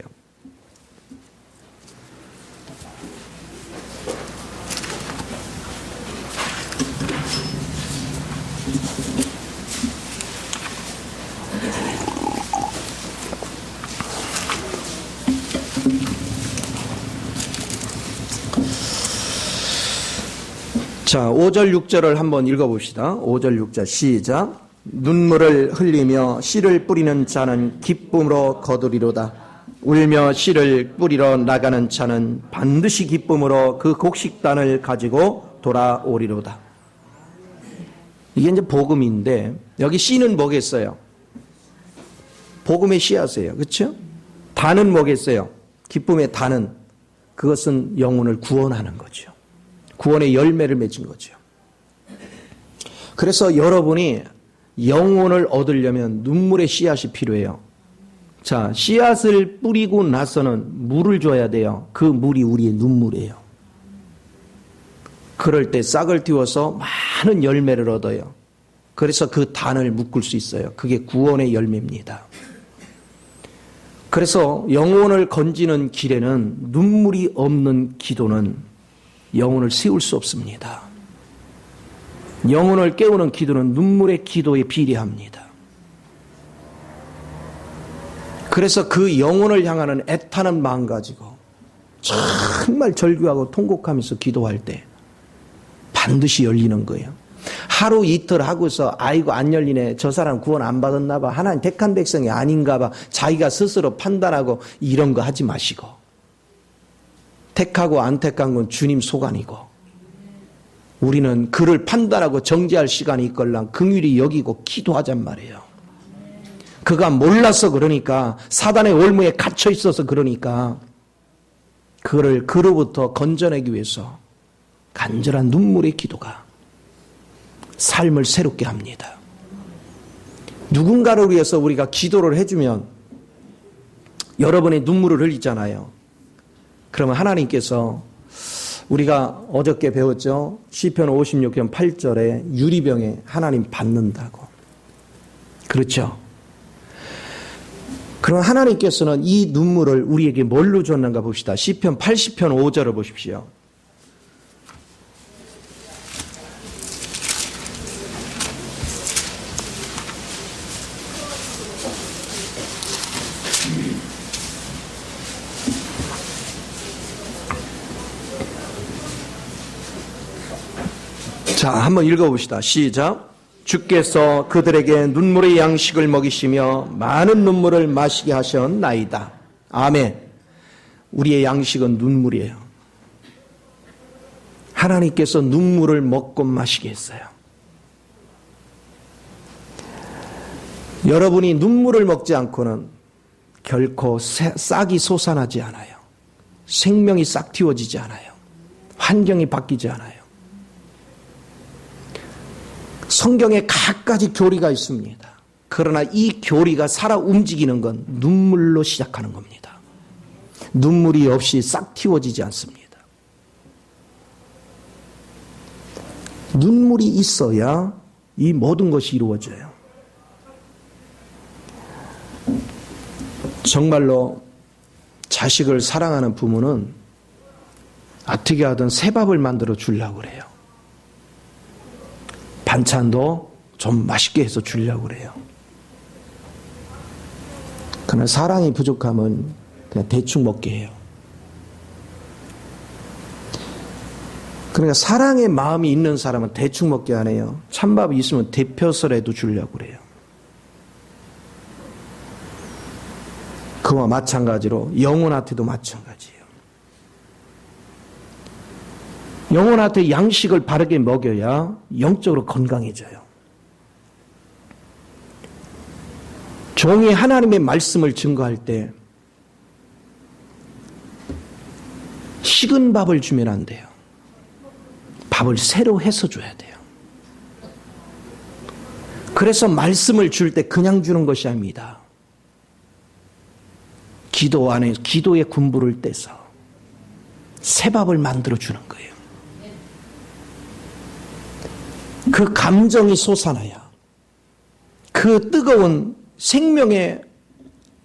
자, 5절 6절을 한번 읽어봅시다. 5절 6절 시작. 눈물을 흘리며 씨를 뿌리는 자는 기쁨으로 거두리로다. 울며 씨를 뿌리러 나가는 자는 반드시 기쁨으로 그 곡식단을 가지고 돌아오리로다. 이게 이제 복음인데 여기 씨는 뭐겠어요? 복음의 씨앗이에요. 그렇죠? 단은 뭐겠어요? 기쁨의 단은 그것은 영혼을 구원하는 거죠. 구원의 열매를 맺은 거죠. 그래서 여러분이 영혼을 얻으려면 눈물의 씨앗이 필요해요. 자, 씨앗을 뿌리고 나서는 물을 줘야 돼요. 그 물이 우리의 눈물이에요. 그럴 때 싹을 틔워서 많은 열매를 얻어요. 그래서 그 단을 묶을 수 있어요. 그게 구원의 열매입니다. 그래서 영혼을 건지는 길에는 눈물이 없는 기도는 영혼을 세울 수 없습니다. 영혼을 깨우는 기도는 눈물의 기도에 비례합니다. 그래서 그 영혼을 향하는 애타는 마음 가지고 정말 절규하고 통곡하면서 기도할 때 반드시 열리는 거예요. 하루 이틀 하고서 아이고 안 열리네. 저 사람 구원 안 받았나 봐. 하나님 택한 백성이 아닌가 봐. 자기가 스스로 판단하고 이런 거 하지 마시고. 택하고 안 택한 건 주님 소관이고 우리는 그를 판단하고 정죄할 시간이 있걸랑 긍휼히 여기고 기도하잔 말이에요. 그가 몰라서 그러니까, 사단의 올무에 갇혀 있어서 그러니까, 그를 그로부터 건져내기 위해서 간절한 눈물의 기도가 삶을 새롭게 합니다. 누군가를 위해서 우리가 기도를 해주면 여러분의 눈물을 흘리잖아요. 그러면 하나님께서, 우리가 어저께 배웠죠? 시편 56편 8절에 유리병에 하나님 받는다고. 그렇죠? 그럼 하나님께서는 이 눈물을 우리에게 뭘로 줬는가 봅시다. 시편 80편 5절을 보십시오. 자, 한번 읽어봅시다. 시작. 주께서 그들에게 눈물의 양식을 먹이시며 많은 눈물을 마시게 하셨나이다. 아멘. 우리의 양식은 눈물이에요. 하나님께서 눈물을 먹고 마시게 했어요. 여러분이 눈물을 먹지 않고는 결코 싹이 솟아나지 않아요. 생명이 싹 틔워지지 않아요. 환경이 바뀌지 않아요. 성경에 갖가지 교리가 있습니다. 그러나 이 교리가 살아 움직이는 건 눈물로 시작하는 겁니다. 눈물이 없이 싹 틔워지지 않습니다. 눈물이 있어야 이 모든 것이 이루어져요. 정말로 자식을 사랑하는 부모는 어떻게 하든 새 밥을 만들어 주려고 그래요. 반찬도 좀 맛있게 해서 주려고 그래요. 그러나 사랑이 부족하면 그냥 대충 먹게 해요. 그러니까 사랑의 마음이 있는 사람은 대충 먹게 안 해요. 찬밥이 있으면 데펴서라도 주려고 그래요. 그와 마찬가지로 영혼한테도 마찬가지예요. 영혼한테 양식을 바르게 먹여야 영적으로 건강해져요. 종이 하나님의 말씀을 증거할 때 식은 밥을 주면 안 돼요. 밥을 새로 해서 줘야 돼요. 그래서 말씀을 줄 때 그냥 주는 것이 아닙니다. 기도 안에 기도의 군부를 떼서 새 밥을 만들어 주는 거예요. 그 감정이 솟아나야 그 뜨거운 생명의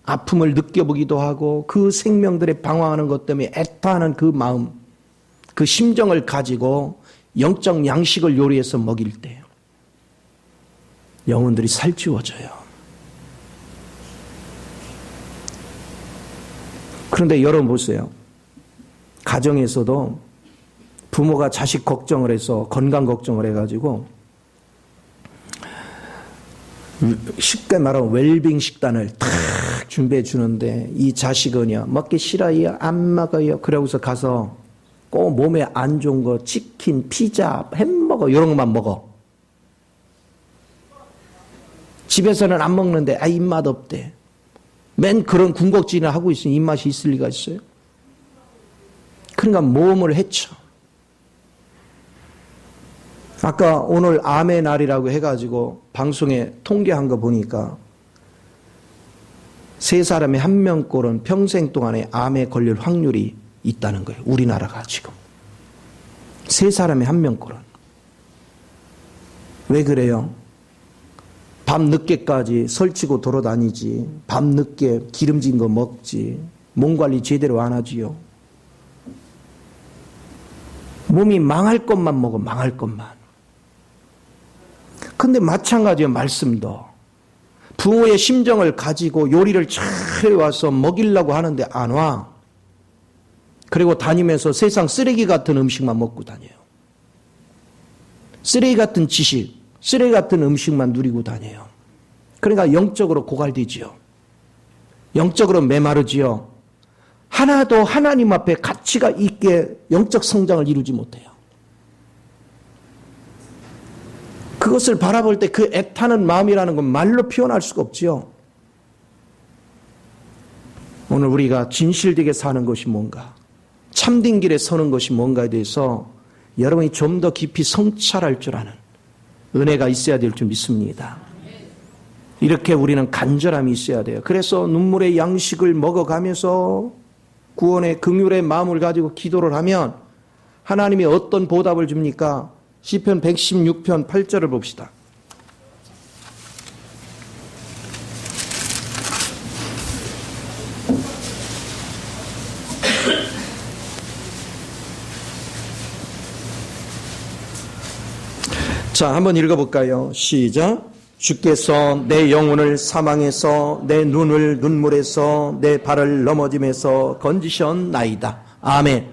아픔을 느껴보기도 하고 그 생명들의 방황하는 것 때문에 애타하는 그 마음, 그 심정을 가지고 영적 양식을 요리해서 먹일 때 영혼들이 살찌워져요. 그런데 여러분 보세요. 가정에서도 부모가 자식 걱정을 해서 건강 걱정을 해가지고 쉽게 말하면 웰빙 식단을 탁 준비해 주는데 이 자식은요 먹기 싫어요, 안 먹어요. 그러고서 가서 꼭 몸에 안 좋은 거 치킨, 피자, 햄버거 이런 것만 먹어. 집에서는 안 먹는데 입맛 없대. 맨 그런 군것질을 하고 있으니 입맛이 있을 리가 있어요. 그러니까 몸을 해쳐. 아까 오늘 암의 날이라고 해가지고 방송에 통계한 거 보니까 3사람의 1명꼴은 평생 동안에 암에 걸릴 확률이 있다는 거예요. 우리나라가 지금. 3사람의 1명꼴은. 왜 그래요? 밤 늦게까지 설치고 돌아다니지. 밤 늦게 기름진 거 먹지. 몸 관리 제대로 안 하지요. 몸이 망할 것만 먹어, 망할 것만. 근데 마찬가지예요, 말씀도. 부모의 심정을 가지고 요리를 잘 해와서 먹이려고 하는데 안 와. 그리고 다니면서 세상 쓰레기 같은 음식만 먹고 다녀요. 쓰레기 같은 지식, 쓰레기 같은 음식만 누리고 다녀요. 그러니까 영적으로 고갈되지요. 영적으로 메마르지요. 하나도 하나님 앞에 가치가 있게 영적 성장을 이루지 못해요. 그것을 바라볼 때 그 애타는 마음이라는 건 말로 표현할 수가 없지요. 오늘 우리가 진실되게 사는 것이 뭔가, 참된 길에 서는 것이 뭔가에 대해서 여러분이 좀 더 깊이 성찰할 줄 아는 은혜가 있어야 될 줄 믿습니다. 이렇게 우리는 간절함이 있어야 돼요. 그래서 눈물의 양식을 먹어가면서 구원의 긍휼의 마음을 가지고 기도를 하면 하나님이 어떤 보답을 줍니까? 시편 116편 8절을 봅시다. 자, 한번 읽어볼까요? 시작. 주께서 내 영혼을 사망에서 내 눈을 눈물에서 내 발을 넘어짐에서 건지셨나이다. 아멘.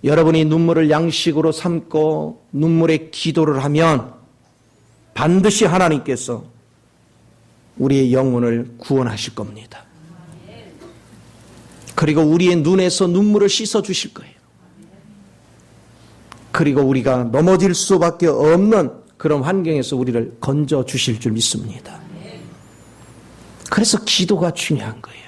여러분이 눈물을 양식으로 삼고 눈물의 기도를 하면 반드시 하나님께서 우리의 영혼을 구원하실 겁니다. 그리고 우리의 눈에서 눈물을 씻어 주실 거예요. 그리고 우리가 넘어질 수밖에 없는 그런 환경에서 우리를 건져 주실 줄 믿습니다. 그래서 기도가 중요한 거예요.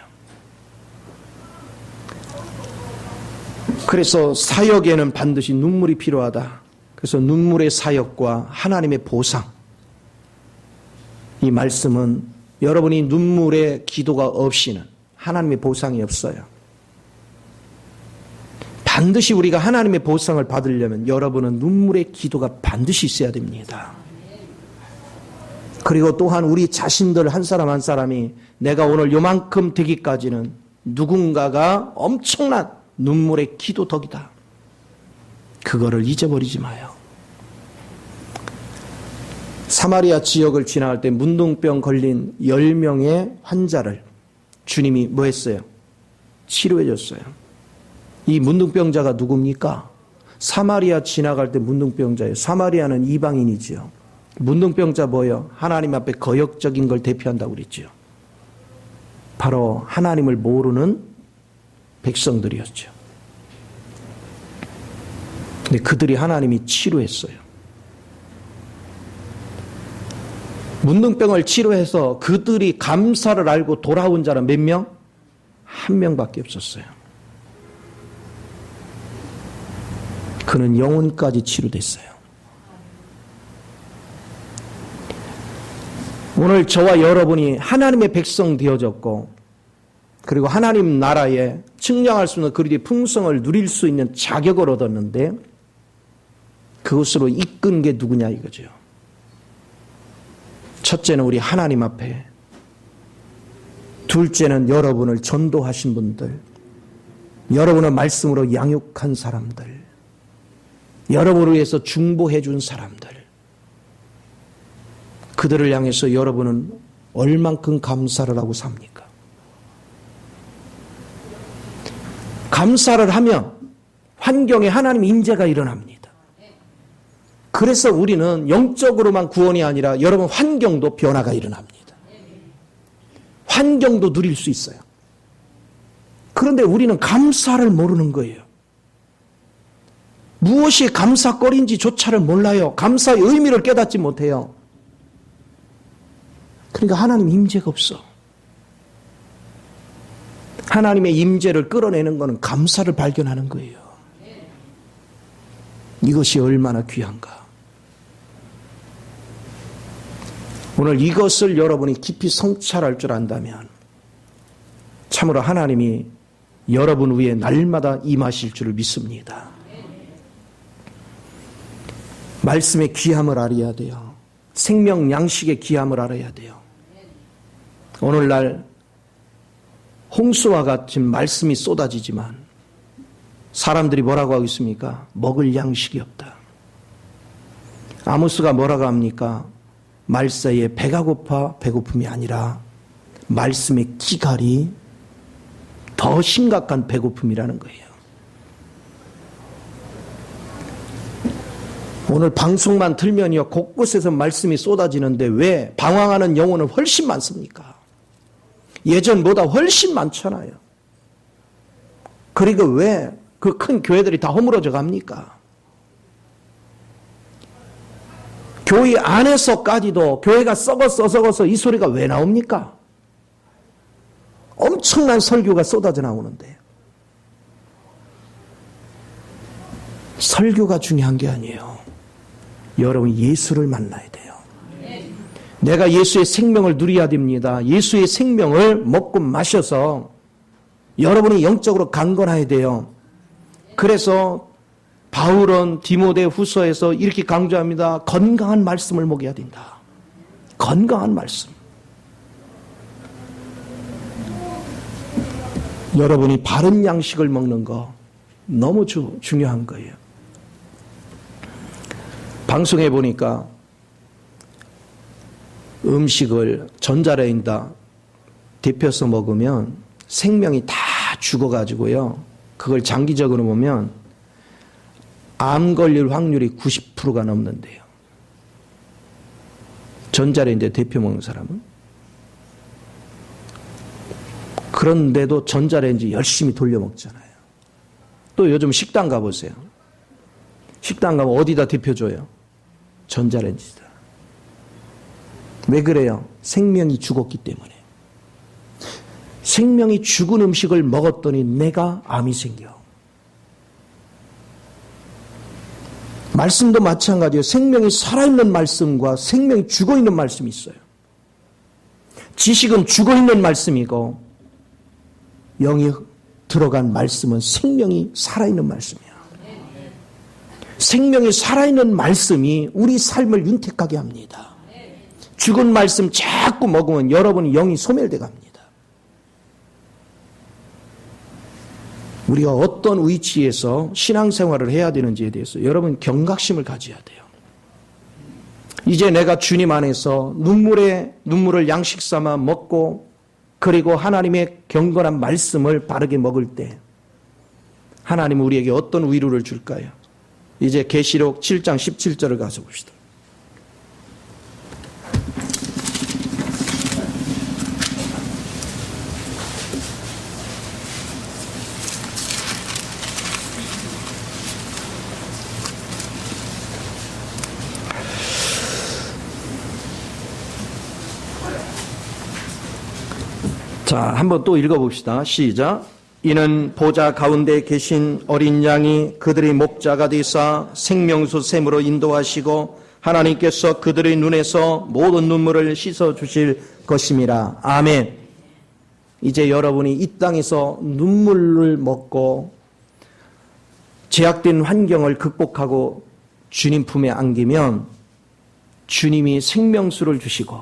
그래서 사역에는 반드시 눈물이 필요하다. 그래서 눈물의 사역과 하나님의 보상, 이 말씀은 여러분이 눈물의 기도가 없이는 하나님의 보상이 없어요. 반드시 우리가 하나님의 보상을 받으려면 여러분은 눈물의 기도가 반드시 있어야 됩니다. 그리고 또한 우리 자신들 한 사람 한 사람이 내가 오늘 요만큼 되기까지는 누군가가 엄청난 눈물의 기도 덕이다. 그거를 잊어버리지 마요. 사마리아 지역을 지나갈 때 문둥병 걸린 10명의 환자를 주님이 뭐 했어요? 치료해 줬어요. 이 문둥병자가 누굽니까? 사마리아 지나갈 때 문둥병자예요. 사마리아는 이방인이지요. 문둥병자 뭐예요? 하나님 앞에 거역적인 걸 대표한다고 그랬죠. 바로 하나님을 모르는 백성들이었죠. 근데 그들이 하나님이 치료했어요. 문둥병을 치료해서 그들이 감사를 알고 돌아온 자는 몇 명? 한 명밖에 없었어요. 그는 영혼까지 치료됐어요. 오늘 저와 여러분이 하나님의 백성 되어졌고 그리고 하나님 나라에 측량할 수 없는 그리스도의 풍성을 누릴 수 있는 자격을 얻었는데 그것으로 이끈 게 누구냐 이거죠. 첫째는 우리 하나님 앞에, 둘째는 여러분을 전도하신 분들, 여러분을 말씀으로 양육한 사람들, 여러분을 위해서 중보해 준 사람들, 그들을 향해서 여러분은 얼만큼 감사를 하고 삽니까? 감사를 하면 환경에 하나님 임재가 일어납니다. 그래서 우리는 영적으로만 구원이 아니라 여러분 환경도 변화가 일어납니다. 환경도 누릴 수 있어요. 그런데 우리는 감사를 모르는 거예요. 무엇이 감사거리인지조차를 몰라요. 감사의 의미를 깨닫지 못해요. 그러니까 하나님 임재가 없어. 하나님의 임재를 끌어내는 것은 감사를 발견하는 거예요. 이것이 얼마나 귀한가. 오늘 이것을 여러분이 깊이 성찰할 줄 안다면 참으로 하나님이 여러분 위에 날마다 임하실 줄을 믿습니다. 말씀의 귀함을 알아야 돼요. 생명 양식의 귀함을 알아야 돼요. 오늘날 홍수와 같은 말씀이 쏟아지지만 사람들이 뭐라고 하고 있습니까? 먹을 양식이 없다. 아모스가 뭐라고 합니까? 말세에 배가 고파 배고픔이 아니라 말씀의 기갈이 더 심각한 배고픔이라는 거예요. 오늘 방송만 틀면요 곳곳에서 말씀이 쏟아지는데 왜 방황하는 영혼은 훨씬 많습니까? 예전보다 훨씬 많잖아요. 그리고 왜 그 큰 교회들이 다 허물어져 갑니까? 교회 안에서까지도 교회가 썩어서 이 소리가 왜 나옵니까? 엄청난 설교가 쏟아져 나오는데 설교가 중요한 게 아니에요. 여러분 예수를 만나야 돼요. 내가 예수의 생명을 누려야 됩니다. 예수의 생명을 먹고 마셔서 여러분이 영적으로 강건해야 돼요. 그래서 바울은 디모데 후서에서 이렇게 강조합니다. 건강한 말씀을 먹여야 된다. 건강한 말씀. 여러분이 바른 양식을 먹는 거 너무 중요한 거예요. 방송에 보니까 음식을 전자레인지에다 데펴서 먹으면 생명이 다 죽어가지고요. 그걸 장기적으로 보면 암 걸릴 확률이 90%가 넘는데요. 전자레인지에 데펴 먹는 사람은. 그런데도 전자레인지 열심히 돌려 먹잖아요. 또 요즘 식당 가보세요. 식당 가면 어디다 데펴줘요? 전자레인지다. 왜 그래요? 생명이 죽었기 때문에. 생명이 죽은 음식을 먹었더니 내가 암이 생겨. 말씀도 마찬가지예요. 생명이 살아있는 말씀과 생명이 죽어있는 말씀이 있어요. 지식은 죽어있는 말씀이고 영이 들어간 말씀은 생명이 살아있는 말씀이야. 생명이 살아있는 말씀이 우리 삶을 윤택하게 합니다. 죽은 말씀 자꾸 먹으면 여러분의 영이 소멸돼 갑니다. 우리가 어떤 위치에서 신앙생활을 해야 되는지에 대해서 여러분 경각심을 가져야 돼요. 이제 내가 주님 안에서 눈물을 양식 삼아 먹고 그리고 하나님의 경건한 말씀을 바르게 먹을 때 하나님은 우리에게 어떤 위로를 줄까요? 이제 계시록 7장 17절을 가서 봅시다. 자, 한번 또 읽어봅시다. 시작. 이는 보좌 가운데 계신 어린 양이 그들의 목자가 되사 생명수 샘으로 인도하시고 하나님께서 그들의 눈에서 모든 눈물을 씻어 주실 것임이라. 아멘. 이제 여러분이 이 땅에서 눈물을 먹고 제약된 환경을 극복하고 주님 품에 안기면 주님이 생명수를 주시고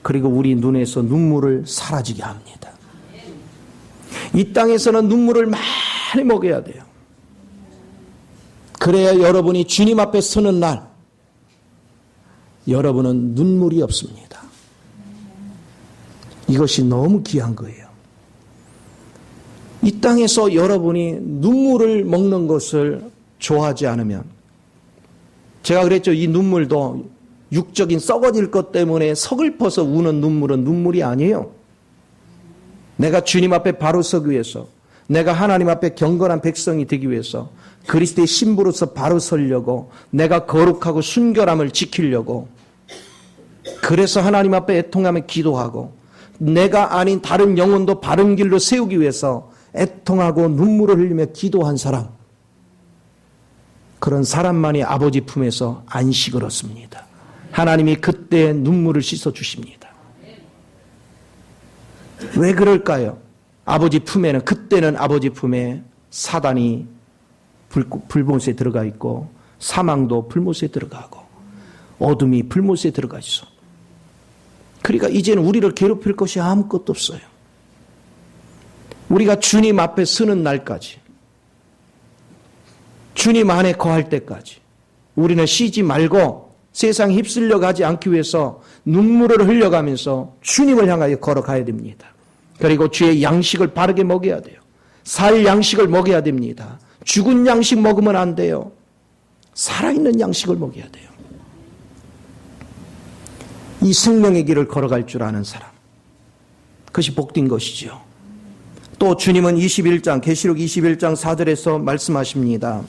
그리고 우리 눈에서 눈물을 사라지게 합니다. 이 땅에서는 눈물을 많이 먹여야 돼요. 그래야 여러분이 주님 앞에 서는 날 여러분은 눈물이 없습니다. 이것이 너무 귀한 거예요. 이 땅에서 여러분이 눈물을 먹는 것을 좋아하지 않으면 제가 그랬죠. 이 눈물도 육적인 썩어질 것 때문에 서글퍼서 우는 눈물은 눈물이 아니에요. 내가 주님 앞에 바로 서기 위해서 내가 하나님 앞에 경건한 백성이 되기 위해서 그리스도의 신부로서 바로 서려고 내가 거룩하고 순결함을 지키려고 그래서 하나님 앞에 애통하며 기도하고 내가 아닌 다른 영혼도 바른 길로 세우기 위해서 애통하고 눈물을 흘리며 기도한 사람 그런 사람만이 아버지 품에서 안식을 얻습니다. 하나님이 그때 눈물을 씻어 주십니다. 왜 그럴까요? 아버지 품에는 그때는 아버지 품에 사단이 불못에 들어가 있고 사망도 불못에 들어가고 어둠이 불못에 들어가 있어. 그러니까 이제는 우리를 괴롭힐 것이 아무것도 없어요. 우리가 주님 앞에 서는 날까지 주님 안에 거할 때까지 우리는 쉬지 말고 세상에 휩쓸려 가지 않기 위해서 눈물을 흘려가면서 주님을 향하여 걸어가야 됩니다. 그리고 주의 양식을 바르게 먹여야 돼요. 살 양식을 먹여야 됩니다. 죽은 양식 먹으면 안 돼요. 살아있는 양식을 먹여야 돼요. 이 생명의 길을 걸어갈 줄 아는 사람. 그것이 복된 것이죠. 또 주님은 21장, 계시록 21장 4절에서 말씀하십니다.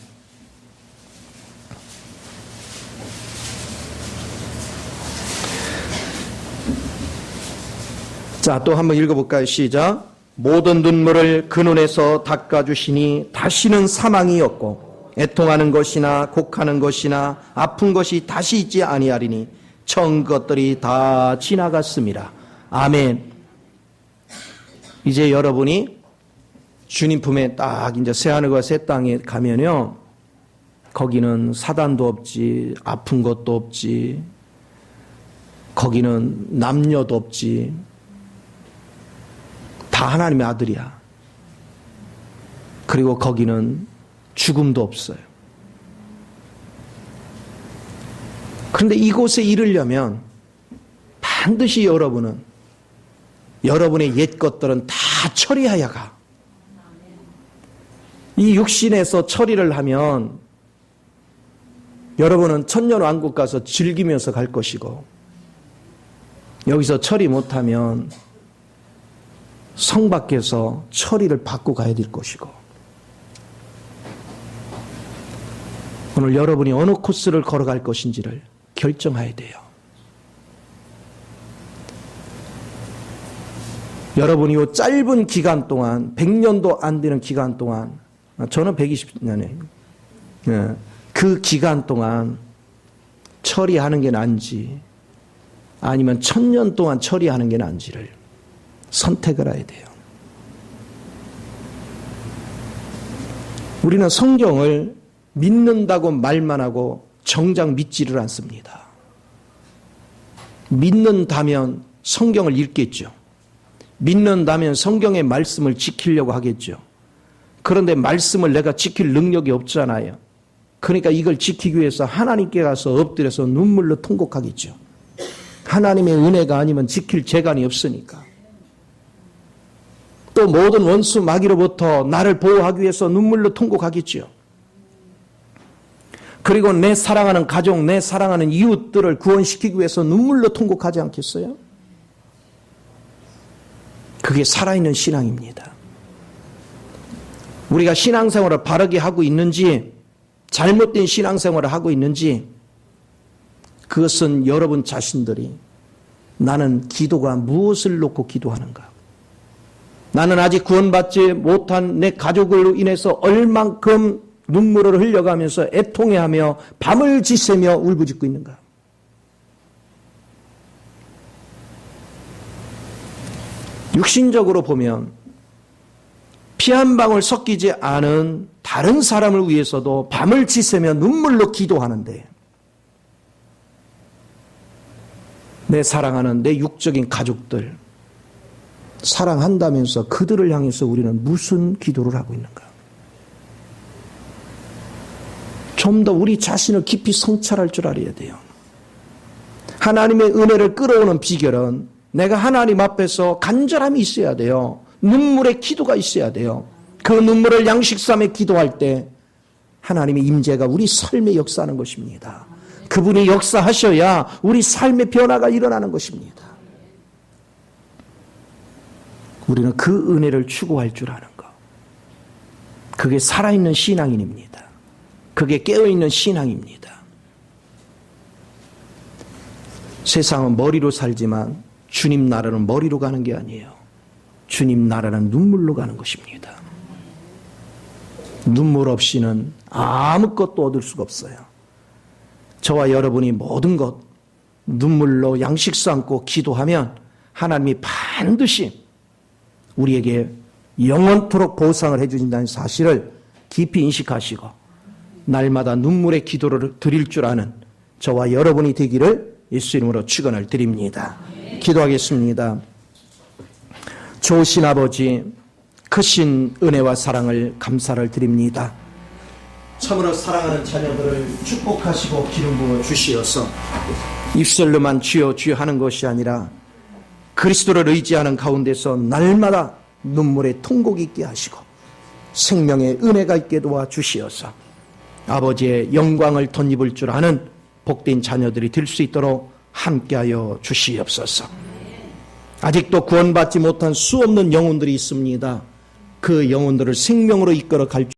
자, 또 한번 읽어볼까요? 시작. 모든 눈물을 그 눈에서 닦아주시니 다시는 사망이 없고 애통하는 것이나 곡하는 것이나 아픈 것이 다시 있지 아니하리니 처음 것들이 다 지나갔습니다. 아멘. 이제 여러분이 주님 품에 딱 이제 새하늘과 새 땅에 가면요, 거기는 사단도 없지, 아픈 것도 없지, 거기는 남녀도 없지, 다 하나님의 아들이야. 그리고 거기는 죽음도 없어요. 그런데 이곳에 이르려면 반드시 여러분은 여러분의 옛 것들은 다 처리해야 가. 이 육신에서 처리를 하면 여러분은 천년왕국 가서 즐기면서 갈 것이고, 여기서 처리 못하면 성 밖에서 처리를 받고 가야 될 것이고, 오늘 여러분이 어느 코스를 걸어갈 것인지를 결정해야 돼요. 여러분이 이 짧은 기간 동안, 100년도 안 되는 기간 동안, 저는 120년에, 그 기간 동안 처리하는 게 나은지 아니면 1000년 동안 처리하는 게 나은지를 선택을 해야 돼요. 우리는 성경을 믿는다고 말만 하고 정작 믿지를 않습니다. 믿는다면 성경을 읽겠죠. 믿는다면 성경의 말씀을 지키려고 하겠죠. 그런데 말씀을 내가 지킬 능력이 없잖아요. 그러니까 이걸 지키기 위해서 하나님께 가서 엎드려서 눈물로 통곡하겠죠. 하나님의 은혜가 아니면 지킬 재간이 없으니까. 또 모든 원수 마귀로부터 나를 보호하기 위해서 눈물로 통곡하겠죠. 그리고 내 사랑하는 가족, 내 사랑하는 이웃들을 구원시키기 위해서 눈물로 통곡하지 않겠어요? 그게 살아있는 신앙입니다. 우리가 신앙생활을 바르게 하고 있는지, 잘못된 신앙생활을 하고 있는지, 그것은 여러분 자신들이 나는 기도가 무엇을 놓고 기도하는가? 나는 아직 구원받지 못한 내 가족으로 인해서 얼만큼 눈물을 흘려가면서 애통해하며 밤을 지새며 울부짖고 있는가? 육신적으로 보면 피 한 방울 섞이지 않은 다른 사람을 위해서도 밤을 지새며 눈물로 기도하는데, 내 사랑하는 내 육적인 가족들 사랑한다면서 그들을 향해서 우리는 무슨 기도를 하고 있는가? 좀 더 우리 자신을 깊이 성찰할 줄 알아야 돼요. 하나님의 은혜를 끌어오는 비결은 내가 하나님 앞에서 간절함이 있어야 돼요. 눈물의 기도가 있어야 돼요. 그 눈물을 양식삼에 기도할 때 하나님의 임재가 우리 삶에 역사하는 것입니다. 그분이 역사하셔야 우리 삶의 변화가 일어나는 것입니다. 우리는 그 은혜를 추구할 줄 아는 것. 그게 살아있는 신앙인입니다. 그게 깨어있는 신앙입니다. 세상은 머리로 살지만 주님 나라는 머리로 가는 게 아니에요. 주님 나라는 눈물로 가는 것입니다. 눈물 없이는 아무것도 얻을 수가 없어요. 저와 여러분이 모든 것 눈물로 양식 삼고 기도하면 하나님이 반드시 우리에게 영원토록 보상을 해주신다는 사실을 깊이 인식하시고 날마다 눈물의 기도를 드릴 줄 아는 저와 여러분이 되기를 예수 이름으로 축원을 드립니다. 기도하겠습니다. 좋으신 아버지, 크신 은혜와 사랑을 감사를 드립니다. 참으로 사랑하는 자녀들을 축복하시고 기름 부어 주시어서 입술로만 주여 주여 하는 것이 아니라 그리스도를 의지하는 가운데서 날마다 눈물의 통곡이 있게 하시고 생명의 은혜가 있게 도와주시어서 아버지의 영광을 덧입을 줄 아는 복된 자녀들이 될 수 있도록 함께하여 주시옵소서. 아직도 구원받지 못한 수없는 영혼들이 있습니다. 그 영혼들을 생명으로 이끌어 갈